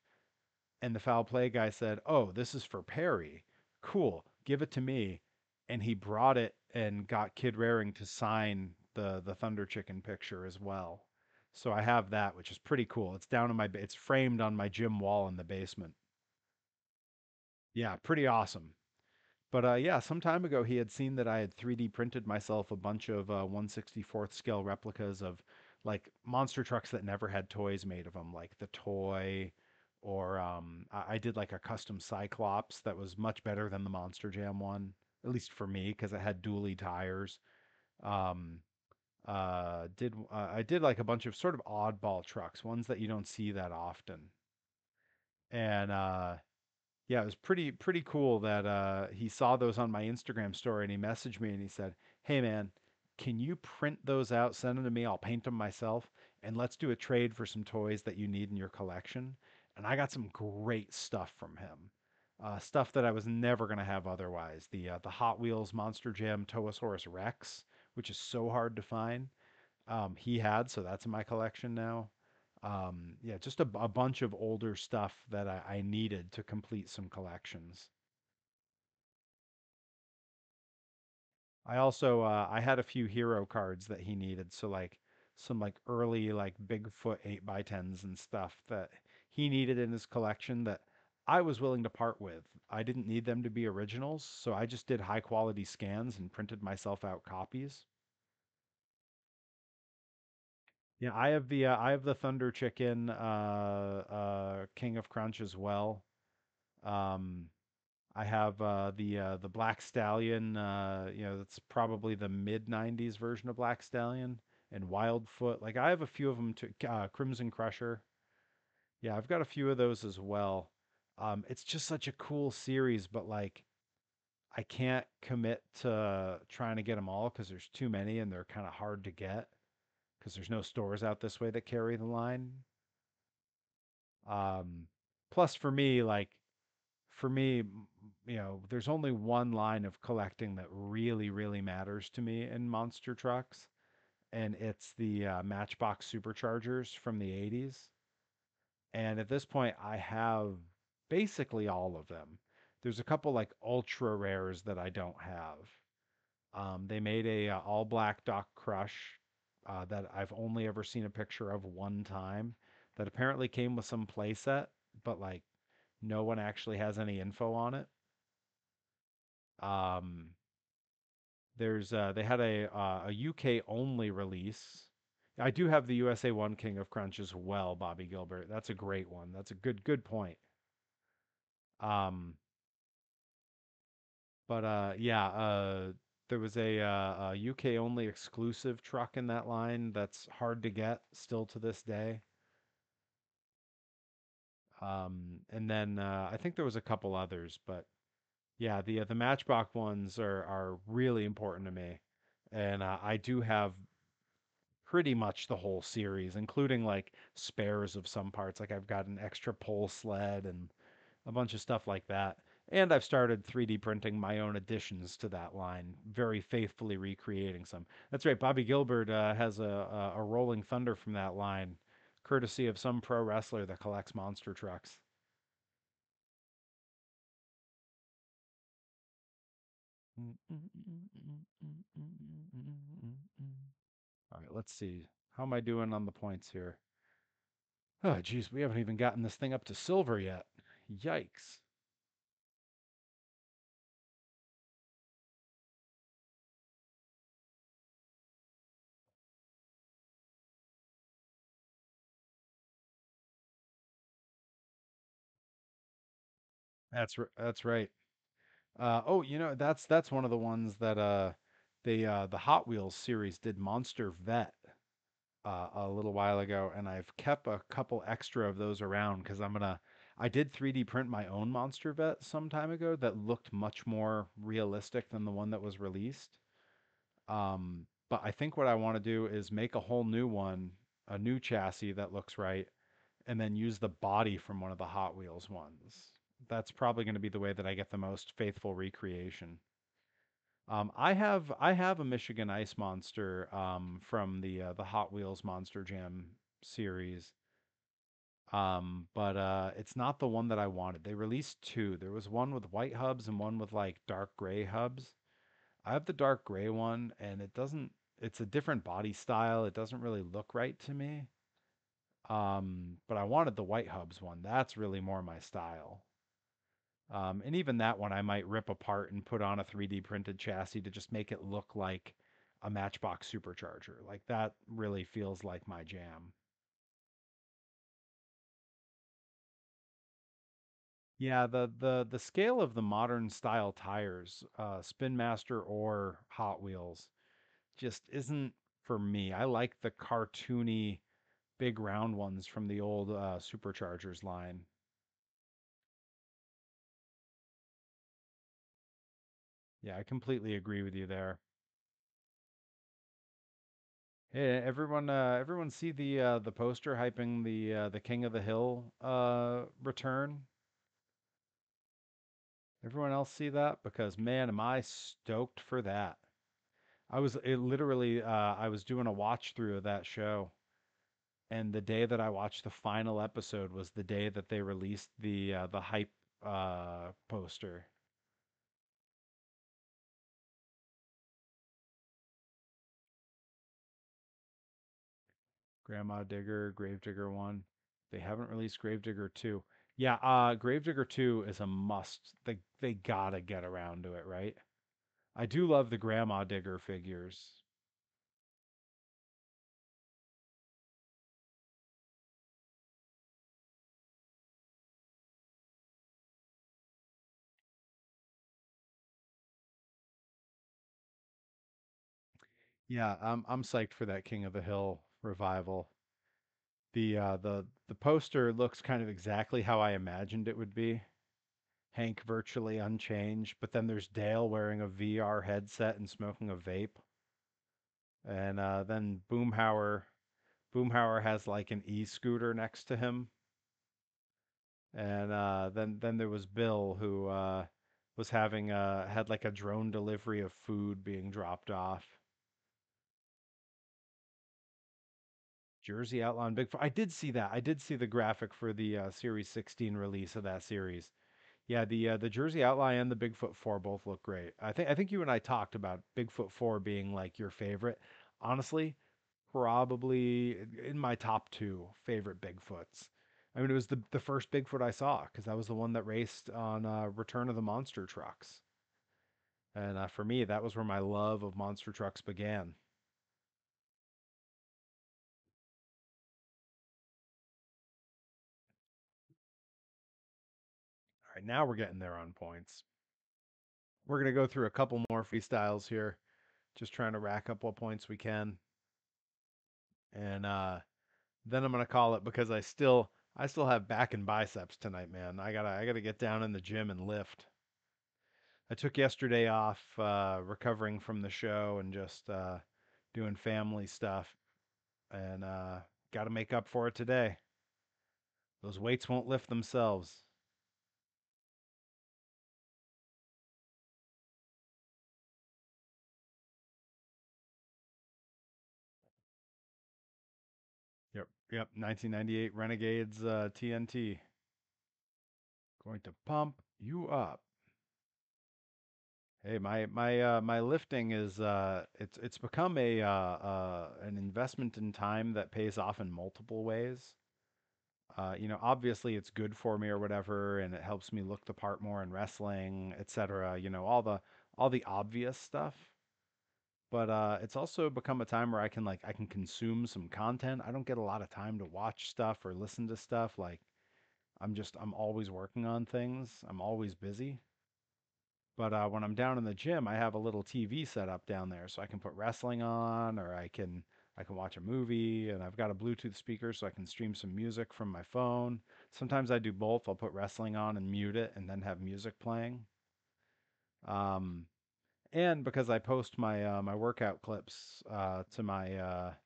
And the foul play guy said, "Oh, this is for Perry. Cool. Give it to me." And he brought it and got Kid Raring to sign the Thunder Chicken picture as well. So I have that, which is pretty cool. It's down in it's framed on my gym wall in the basement. Yeah, pretty awesome. But yeah, some time ago he had seen that I had 3D printed myself a bunch of 1/64th scale replicas of like monster trucks that never had toys made of them, like the toy, or I did like a custom Cyclops that was much better than the Monster Jam one, at least for me, because it had dually tires. Um, did I did like a bunch of sort of oddball trucks, ones that you don't see that often, and yeah, it was pretty cool that he saw those on my Instagram story and he messaged me and he said, "Hey man, can you print those out, send them to me, I'll paint them myself, and let's do a trade for some toys that you need in your collection." And I got some great stuff from him. Stuff that I was never gonna have otherwise. The Hot Wheels Monster Jam Toasaurus Rex, which is so hard to find. He had, so that's in my collection now. Yeah, just a bunch of older stuff that I needed to complete some collections. I also I had a few hero cards that he needed, so like some like early like Bigfoot 8x10s and stuff that he needed in his collection that I was willing to part with. I didn't need them to be originals, so I just did high quality scans and printed myself out copies. Yeah, I have the Thunder Chicken King of Crunch as well. Um I have the Black Stallion. That's probably the mid '90s version of Black Stallion and Wildfoot. Like I have a few of them too. Crimson Crusher. Yeah, I've got a few of those as well. It's just such a cool series, but like I can't commit to trying to get them all because there's too many and they're kind of hard to get because there's no stores out this way that carry the line. Um, Plus, for me, there's only one line of collecting that really, really matters to me in monster trucks, and it's the Matchbox Superchargers from the 80s. And at this point, I have basically all of them. There's a couple like ultra rares that I don't have. They made a all black Doc Crush that I've only ever seen a picture of one time. That apparently came with some playset, but like no one actually has any info on it. Um, they had a UK only release. I do have the USA One King of Crunch as well, Bobby Gilbert. That's a great one. That's a good point. Um, but yeah, there was a UK only exclusive truck in that line that's hard to get still to this day. And then I think there was a couple others, but yeah, the Matchbox ones are really important to me, and I do have pretty much the whole series, including like spares of some parts. Like I've got an extra pole sled and a bunch of stuff like that. And I've started 3D printing my own additions to that line, very faithfully recreating some. That's right. Bobby Gilbert has a Rolling Thunder from that line, courtesy of some pro wrestler that collects monster trucks. All right, let's see. How am I doing on the points here? Oh, geez, we haven't even gotten this thing up to silver yet. Yikes. That's right. Oh, that's one of the ones that the Hot Wheels series did Monster Vet a little while ago, and I've kept a couple extra of those around because I did 3D print my own Monster Vet some time ago that looked much more realistic than the one that was released. But I think what I want to do is make a whole new one, a new chassis that looks right, and then use the body from one of the Hot Wheels ones. That's probably going to be the way that I get the most faithful recreation. I have a Michigan Ice Monster from the Hot Wheels Monster Jam series. But it's not the one that I wanted. They released two. There was one with white hubs and one with like dark gray hubs. I have the dark gray one, and it's a different body style. It doesn't really look right to me. But I wanted the white hubs one. That's really more my style. And even that one I might rip apart and put on a 3D printed chassis to just make it look like a Matchbox supercharger. Like that really feels like my jam. Yeah, the scale of the modern style tires, Spin Master or Hot Wheels, just isn't for me. I like the cartoony big round ones from the old Superchargers line. Yeah, I completely agree with you there. Hey, everyone see the poster hyping the King of the Hill return? Everyone else see that? Because man, am I stoked for that. I was doing a watch through of that show, and the day that I watched the final episode was the day that they released the hype poster. Grandma Digger, Gravedigger 1. They haven't released Gravedigger 2. Yeah, Gravedigger 2 is a must. They gotta get around to it, right? I do love the Grandma Digger figures. Yeah, I'm psyched for that King of the Hill revival. The poster looks kind of exactly how I imagined it would be. Hank virtually unchanged, but then there's Dale wearing a VR headset and smoking a vape. And then Boomhauer has like an e-scooter next to him. And then there was Bill who was having had like a drone delivery of food being dropped off. Jersey Outlaw and Bigfoot. I did see that. I did see the graphic for the Series 16 release of that series. Yeah, the Jersey Outlaw and the Bigfoot 4 both look great. I think you and I talked about Bigfoot 4 being like your favorite. Honestly, probably in my top two favorite Bigfoots. I mean, it was the first Bigfoot I saw because that was the one that raced on Return of the Monster Trucks, and for me, that was where my love of monster trucks began. All right, now we're getting there on points. We're gonna go through a couple more freestyles here, just trying to rack up what points we can, and then I'm gonna call it because I still have back and biceps tonight, man. I gotta get down in the gym and lift. I took yesterday off, recovering from the show and just doing family stuff, and got to make up for it today. Those weights won't lift themselves. Yep, yep. 1998 Renegades TNT. Going to pump you up. Hey, my lifting is it's become a an investment in time that pays off in multiple ways. Obviously it's good for me or whatever, and it helps me look the part more in wrestling, etc. All the obvious stuff. But it's also become a time where I can consume some content. I don't get a lot of time to watch stuff or listen to stuff. Like I'm always working on things. I'm always busy. But when I'm down in the gym, I have a little TV set up down there, so I can put wrestling on, or I can watch a movie, and I've got a Bluetooth speaker, so I can stream some music from my phone. Sometimes I do both. I'll put wrestling on and mute it, and then have music playing. Um, and because I post my workout clips to my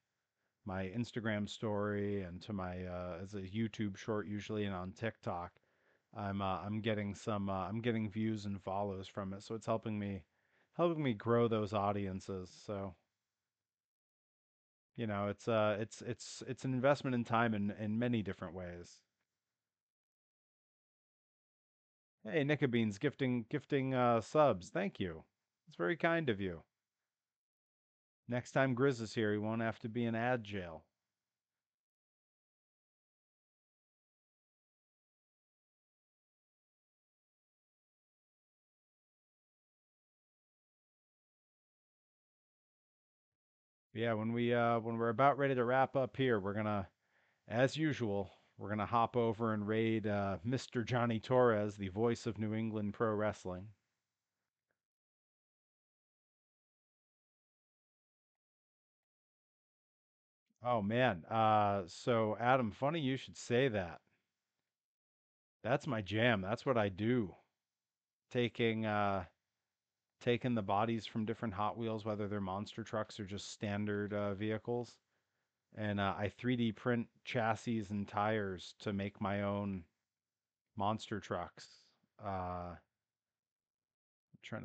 Instagram story and to my as a YouTube short usually and on TikTok, I'm getting views and follows from it, so it's helping me grow those audiences. So it's an investment in time in many different ways. Hey, Nickabeans gifting subs. Thank you. It's very kind of you. Next time Grizz is here, he won't have to be in ad jail. Yeah, when we're about ready to wrap up here, we're gonna, as usual, we're gonna hop over and raid Mr. Johnny Torres, the voice of New England Pro Wrestling. Oh man, so Adam, funny you should say that. That's my jam. That's what I do. Taking taking the bodies from different Hot Wheels, whether they're monster trucks or just standard vehicles, and I 3D print chassis and tires to make my own monster trucks. Trying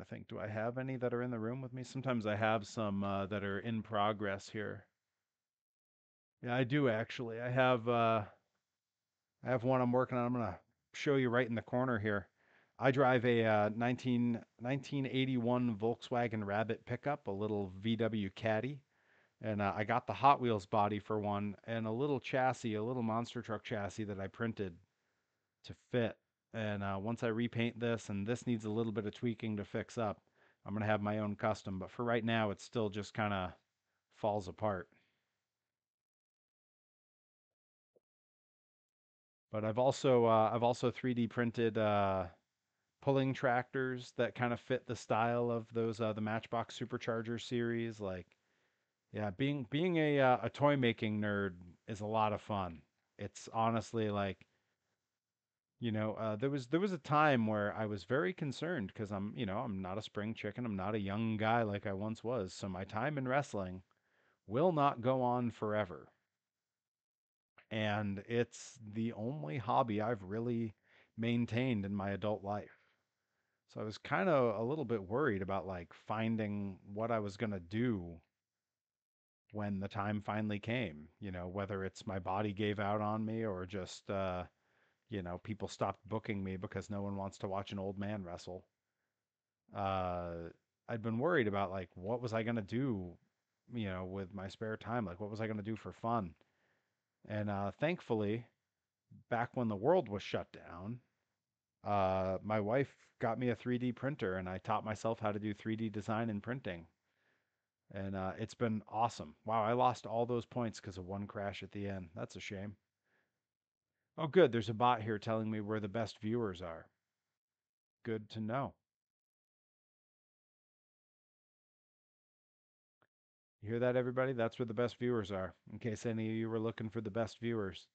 to think, do I have any that are in the room with me? Sometimes I have some that are in progress here. Yeah, I do actually. I have one I'm working on. I'm gonna show you right in the corner here. I drive a 1981 Volkswagen Rabbit pickup, a little VW Caddy, And I got the Hot Wheels body for one and a little chassis, a little monster truck chassis that I printed to fit. And once I repaint this, and this needs a little bit of tweaking to fix up, I'm gonna have my own custom. But for right now, it still just kind of falls apart. But I've also 3D printed pulling tractors that kind of fit the style of those the Matchbox Supercharger series. Like, yeah, being a toy making nerd is a lot of fun. It's honestly like, there was a time where I was very concerned because I'm not a spring chicken. I'm not a young guy like I once was. So my time in wrestling will not go on forever. And it's the only hobby I've really maintained in my adult life. So I was kind of a little bit worried about like finding what I was going to do when the time finally came, whether it's my body gave out on me or just people stopped booking me because no one wants to watch an old man wrestle. Uh I'd been worried about like what was I going to do, with my spare time? Like what was I going to do for fun? And thankfully, back when the world was shut down, my wife got me a 3D printer and I taught myself how to do 3D design and printing. And it's been awesome. Wow, I lost all those points because of one crash at the end. That's a shame. Oh, good. There's a bot here telling me where the best viewers are. Good to know. You hear that, everybody? That's where the best viewers are, in case any of you were looking for the best viewers.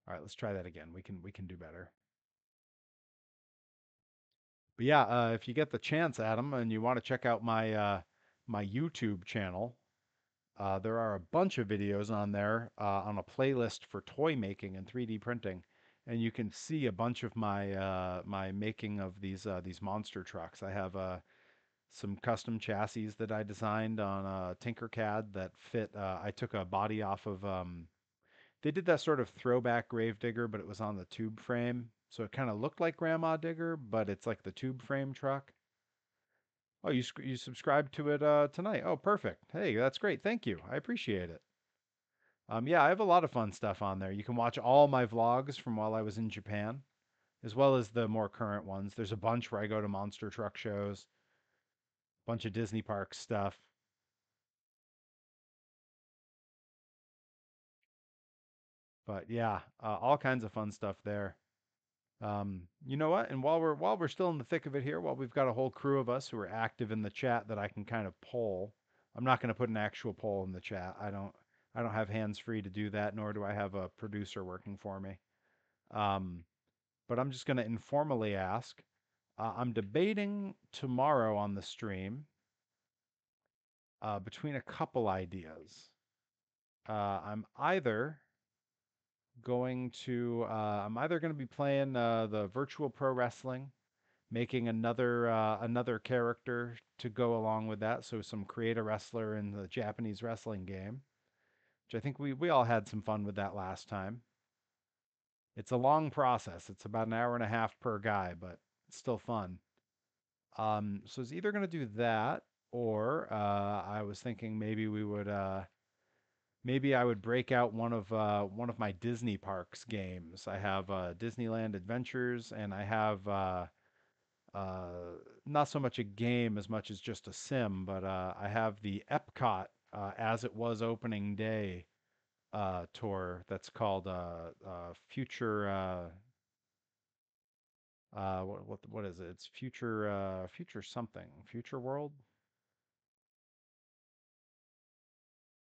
All right, let's try that again. We can do better. But yeah, if you get the chance, Adam, and you want to check out my YouTube channel, there are a bunch of videos on there on a playlist for toy making and 3D printing, and you can see a bunch of my making of these monster trucks. I have some custom chassis that I designed on Tinkercad that fit. I took a body off of. They did that sort of throwback Gravedigger, but it was on the tube frame, so it kind of looked like Grandma Digger, but it's like the tube frame truck. Oh, you subscribed to it tonight. Oh, perfect. Hey, that's great. Thank you. I appreciate it. Yeah, I have a lot of fun stuff on there. You can watch all my vlogs from while I was in Japan, as well as the more current ones. There's a bunch where I go to monster truck shows, bunch of Disney park stuff. But yeah, all kinds of fun stuff there. You know what? And while we're still in the thick of it here, while we've got a whole crew of us who are active in the chat that I can kind of poll, I'm not going to put an actual poll in the chat. I don't have hands free to do that, nor do I have a producer working for me. Um, but I'm just going to informally ask. I'm debating tomorrow on the stream between a couple ideas. I'm either going to be playing the virtual pro wrestling, making another character to go along with that, so some create a wrestler in the Japanese wrestling game, which I think we all had some fun with that last time. It's a long process. It's about an hour and a half per guy, but it's still fun. So it's either going to do that, or I was thinking maybe I would break out one of my Disney parks games. I have Disneyland Adventures, and I have uh, not so much a game as much as just a sim, but I have the Epcot as it was opening day tour that's called Future. What is it? It's Future something. Future World.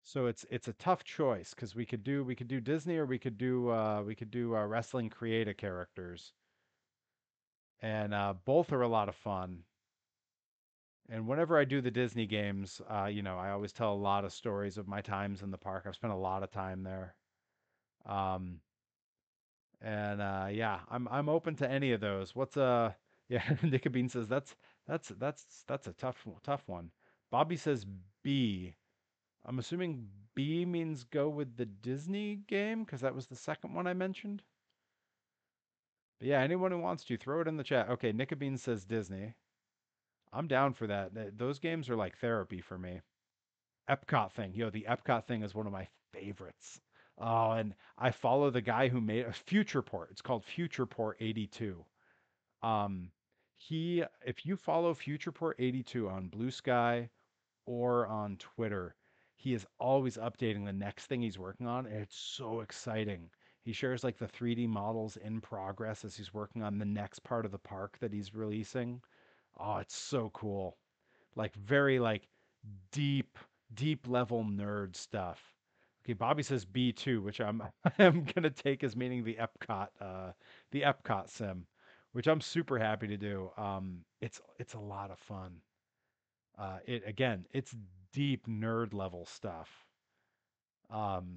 So it's a tough choice because we could do Disney or we could do wrestling creator characters, and both are a lot of fun. And whenever I do the Disney games, I always tell a lot of stories of my times in the park. I've spent a lot of time there, um, and yeah, I'm open to any of those. Yeah, Nicobene says that's a tough one. Bobby says B. I'm assuming B means go with the Disney game because that was the second one I mentioned. But yeah, anyone who wants to throw it in the chat. Okay, Nicobene says Disney. I'm down for that. Those games are like therapy for me. Epcot thing. Yo, the Epcot thing is one of my favorites. Oh, and I follow the guy who made a Futureport. It's called Futureport 82. Um, if you follow Futureport 82 on Blue Sky or on Twitter, he is always updating the next thing he's working on, and it's so exciting. He shares like the 3D models in progress as he's working on the next part of the park that he's releasing. Oh, it's so cool. Like very like deep, deep level nerd stuff. Okay, Bobby says B2, which I'm I'm gonna take as meaning the Epcot sim, which I'm super happy to do. It's a lot of fun. It again, it's deep nerd level stuff.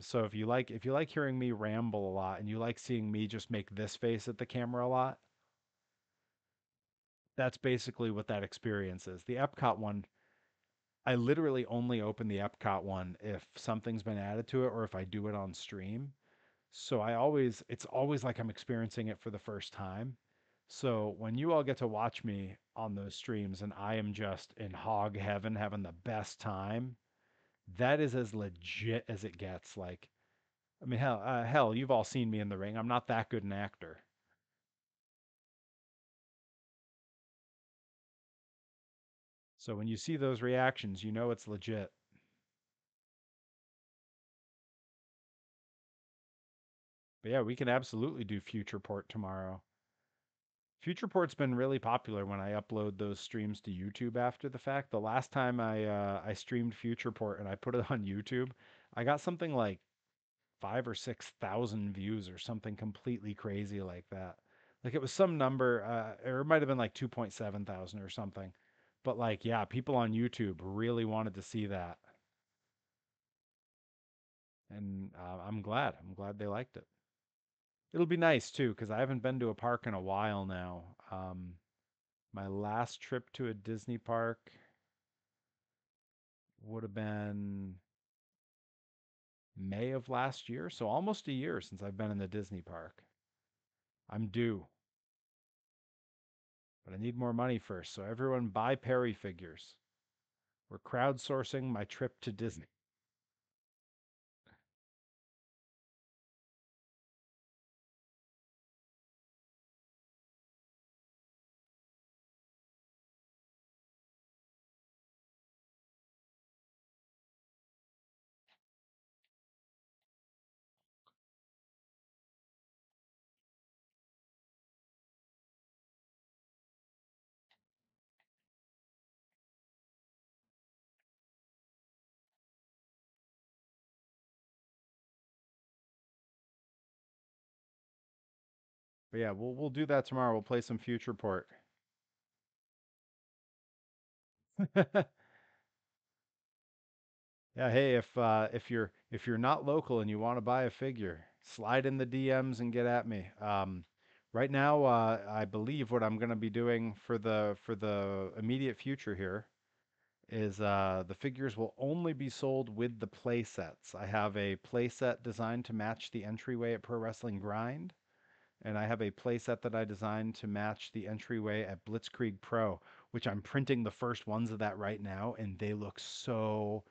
So if you like hearing me ramble a lot and you like seeing me just make this face at the camera a lot, that's basically what that experience is. The Epcot one, I literally only open the Epcot one if something's been added to it or if I do it on stream. So it's always like I'm experiencing it for the first time. So when you all get to watch me on those streams and I am just in hog heaven having the best time, that is as legit as it gets. Like, I mean, hell, you've all seen me in the ring. I'm not that good an actor. So when you see those reactions, you know it's legit. But yeah, we can absolutely do Futureport tomorrow. Futureport's been really popular when I upload those streams to YouTube after the fact. The last time I streamed Futureport and I put it on YouTube, I got something like 5 or 6 thousand views or something completely crazy like that. Like it was some number, or it might have been like 2.7 thousand or something. But like, yeah, people on YouTube really wanted to see that, and I'm glad. I'm glad they liked it. It'll be nice too, because I haven't been to a park in a while now. My last trip to a Disney park would have been May of last year, so almost a year since I've been in the Disney park. I'm due, but I need more money first. So everyone buy Perry figures. We're crowdsourcing my trip to Disney. But yeah, we'll do that tomorrow. We'll play some Future Port. Yeah, hey, if you're not local and you want to buy a figure, slide in the DMs and get at me. Right now, I believe what I'm going to be doing for the immediate future here is the figures will only be sold with the play sets. I have a play set designed to match the entryway at Pro Wrestling Grind, and I have a playset that I designed to match the entryway at Blitzkrieg Pro, which I'm printing the first ones of that right now, and they look so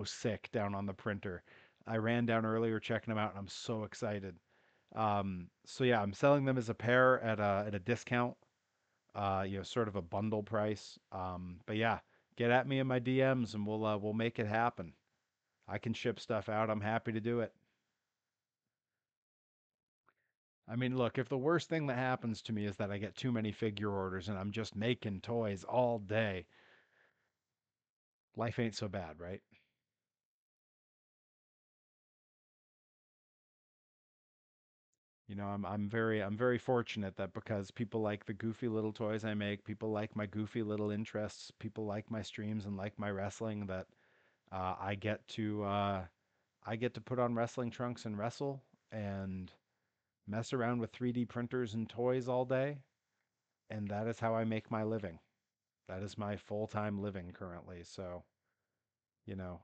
sick down on the printer. I ran down earlier checking them out, and I'm so excited. So yeah, I'm selling them as a pair at a discount, sort of a bundle price. But yeah, get at me in my DMs, and we'll make it happen. I can ship stuff out. I'm happy to do it. I mean, look, if the worst thing that happens to me is that I get too many figure orders and I'm just making toys all day, life ain't so bad, right? I'm very fortunate that because people like the goofy little toys I make, people like my goofy little interests, people like my streams and like my wrestling that uh, I get to uh, I get to put on wrestling trunks and wrestle and mess around with 3D printers and toys all day, and that is how I make my living. That is my full-time living currently. So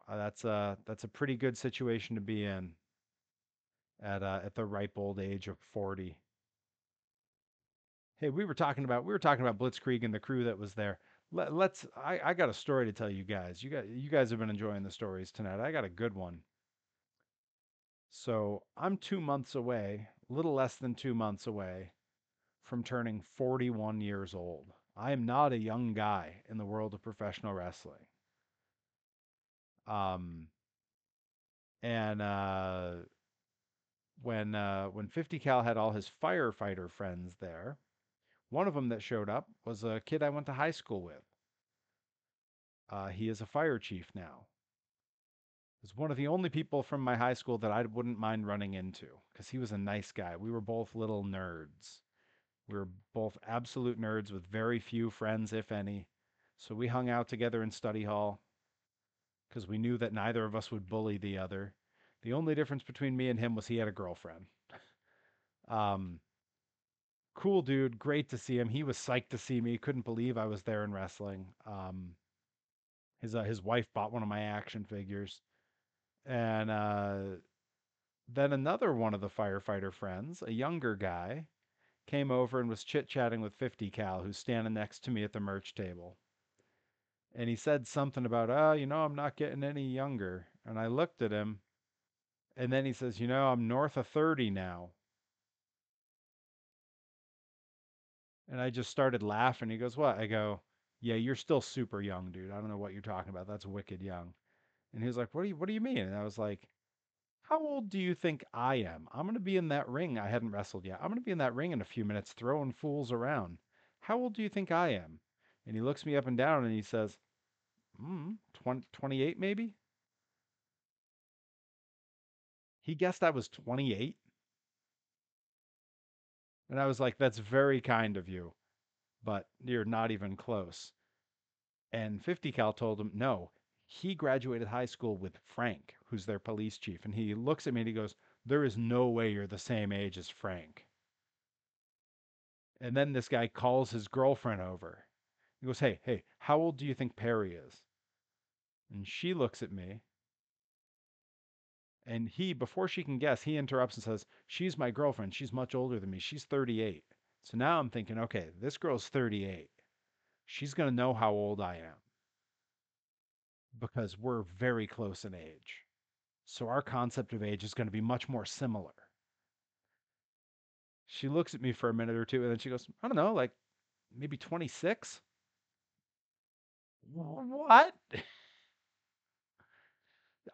that's a pretty good situation to be in at the ripe old age of 40. Hey, we were talking about Blitzkrieg and the crew that was there. I got a story to tell you guys. You guys have been enjoying the stories tonight. I got a good one. So I'm 2 months away, a little less than 2 months away from turning 41 years old. I am not a young guy in the world of professional wrestling. Um, and when 50 Cal had all his firefighter friends there, one of them that showed up was a kid I went to high school with. He is a fire chief now. Is one of the only people from my high school that I wouldn't mind running into because he was a nice guy. We were both little nerds. We were both absolute nerds with very few friends, if any. So we hung out together in study hall because we knew that neither of us would bully the other. The only difference between me and him was he had a girlfriend. Um, cool dude, great to see him. He was psyched to see me. Couldn't believe I was there in wrestling. His wife bought one of my action figures, and then another one of the firefighter friends, a younger guy, came over and was chit chatting with 50 Cal, who's standing next to me at the merch table. And he said something about, oh, I'm not getting any younger. And I looked at him, and then he says, I'm north of 30 now. And I just started laughing. He goes, what? I go, yeah, you're still super young, dude. I don't know what you're talking about. That's wicked young. And he was like, what do you mean? And I was like, how old do you think I am? I'm going to be in that ring. I hadn't wrestled yet. I'm going to be in that ring in a few minutes throwing fools around. How old do you think I am? And he looks me up and down and he says, 20, 28 maybe? He guessed I was 28. And I was like, that's very kind of you, but you're not even close. And 50 Cal told him, no, he graduated high school with Frank, who's their police chief. And he looks at me and he goes, there is no way you're the same age as Frank. And then this guy calls his girlfriend over. He goes, hey, how old do you think Perry is? And she looks at me, and before she can guess, he interrupts and says, she's my girlfriend. She's much older than me. She's 38. So now I'm thinking, okay, this girl's 38. She's going to know how old I am because we're very close in age. So our concept of age is going to be much more similar. She looks at me for a minute or two, and then she goes, I don't know, like maybe 26? What?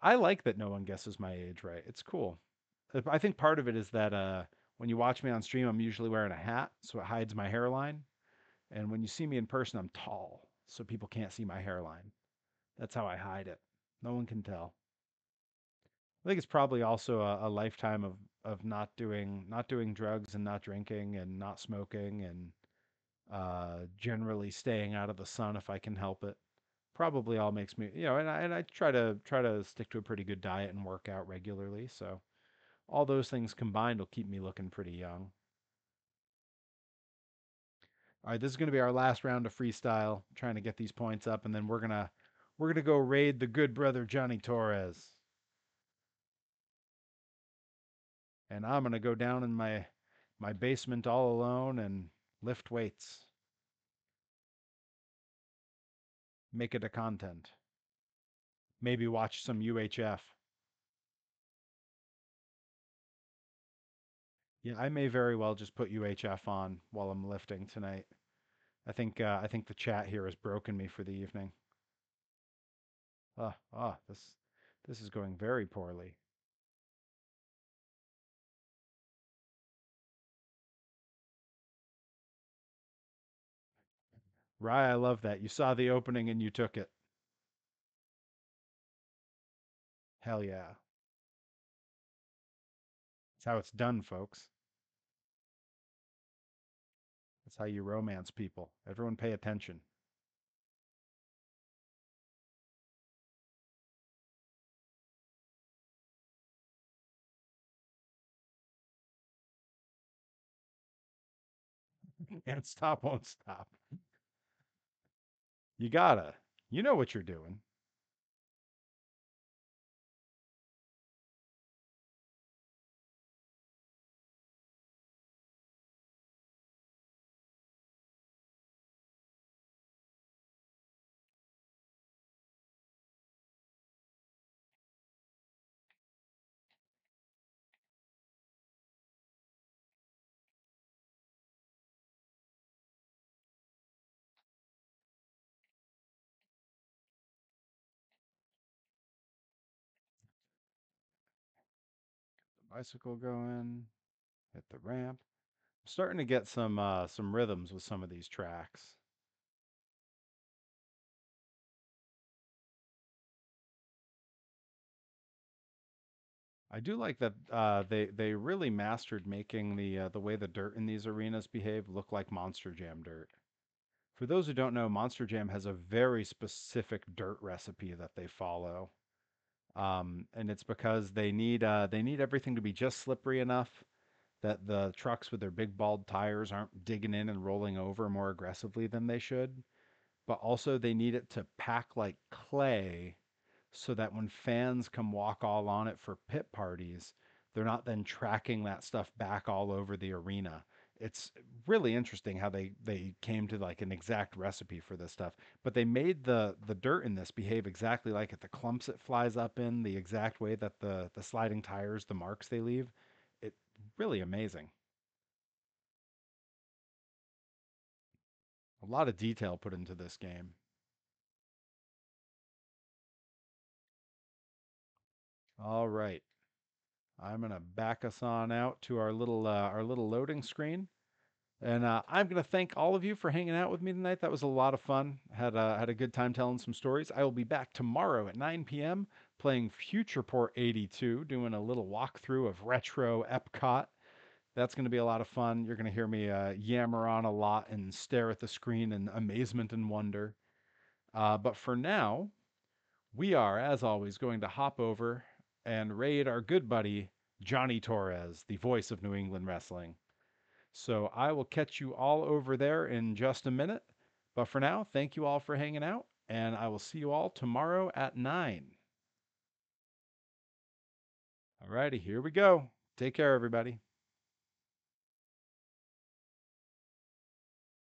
I like that no one guesses my age right. It's cool. I think part of it is that when you watch me on stream, I'm usually wearing a hat, so it hides my hairline. And when you see me in person, I'm tall, so people can't see my hairline. That's how I hide it. No one can tell. I think it's probably also a lifetime of not doing drugs and not drinking and not smoking and generally staying out of the sun if I can help it. Probably all makes me, and I try to stick to a pretty good diet and work out regularly. So all those things combined will keep me looking pretty young. All right, this is going to be our last round of freestyle, trying to get these points up, and then we're gonna go raid the good brother Johnny Torres, and I'm gonna go down in my basement all alone and lift weights, make it a content, maybe watch some UHF. Yeah, I may very well just put UHF on while I'm lifting tonight. I think the chat here has broken me for the evening. This is going very poorly. Rye, I love that. You saw the opening and you took it. Hell yeah. That's how it's done, folks. That's how you romance people. Everyone pay attention. Can't stop, won't stop. You gotta. You know what you're doing. Bicycle going, hit the ramp. I'm starting to get some rhythms with some of these tracks. I do like that they really mastered making the way the dirt in these arenas behave look like Monster Jam dirt. For those who don't know, Monster Jam has a very specific dirt recipe that they follow, and it's because they need everything to be just slippery enough that the trucks with their big bald tires aren't digging in and rolling over more aggressively than they should. But also they need it to pack like clay so that when fans come walk all on it for pit parties, they're not then tracking that stuff back all over the arena. It's really interesting how they came to like an exact recipe for this stuff. But they made the dirt in this behave exactly like it. The clumps it flies up in, the exact way that the sliding tires, the marks they leave. It really amazing. A lot of detail put into this game. All right. I'm gonna back us on out to our little loading screen. And I'm going to thank all of you for hanging out with me tonight. That was a lot of fun. Had a good time telling some stories. I will be back tomorrow at 9 p.m. playing Futureport 82, doing a little walkthrough of retro Epcot. That's going to be a lot of fun. You're going to hear me yammer on a lot and stare at the screen in amazement and wonder. But for now, we are, as always, going to hop over and raid our good buddy Johnny Torres, the voice of New England wrestling. So I will catch you all over there in just a minute. But for now, thank you all for hanging out, and I will see you all tomorrow at 9. All righty, here we go. Take care, everybody.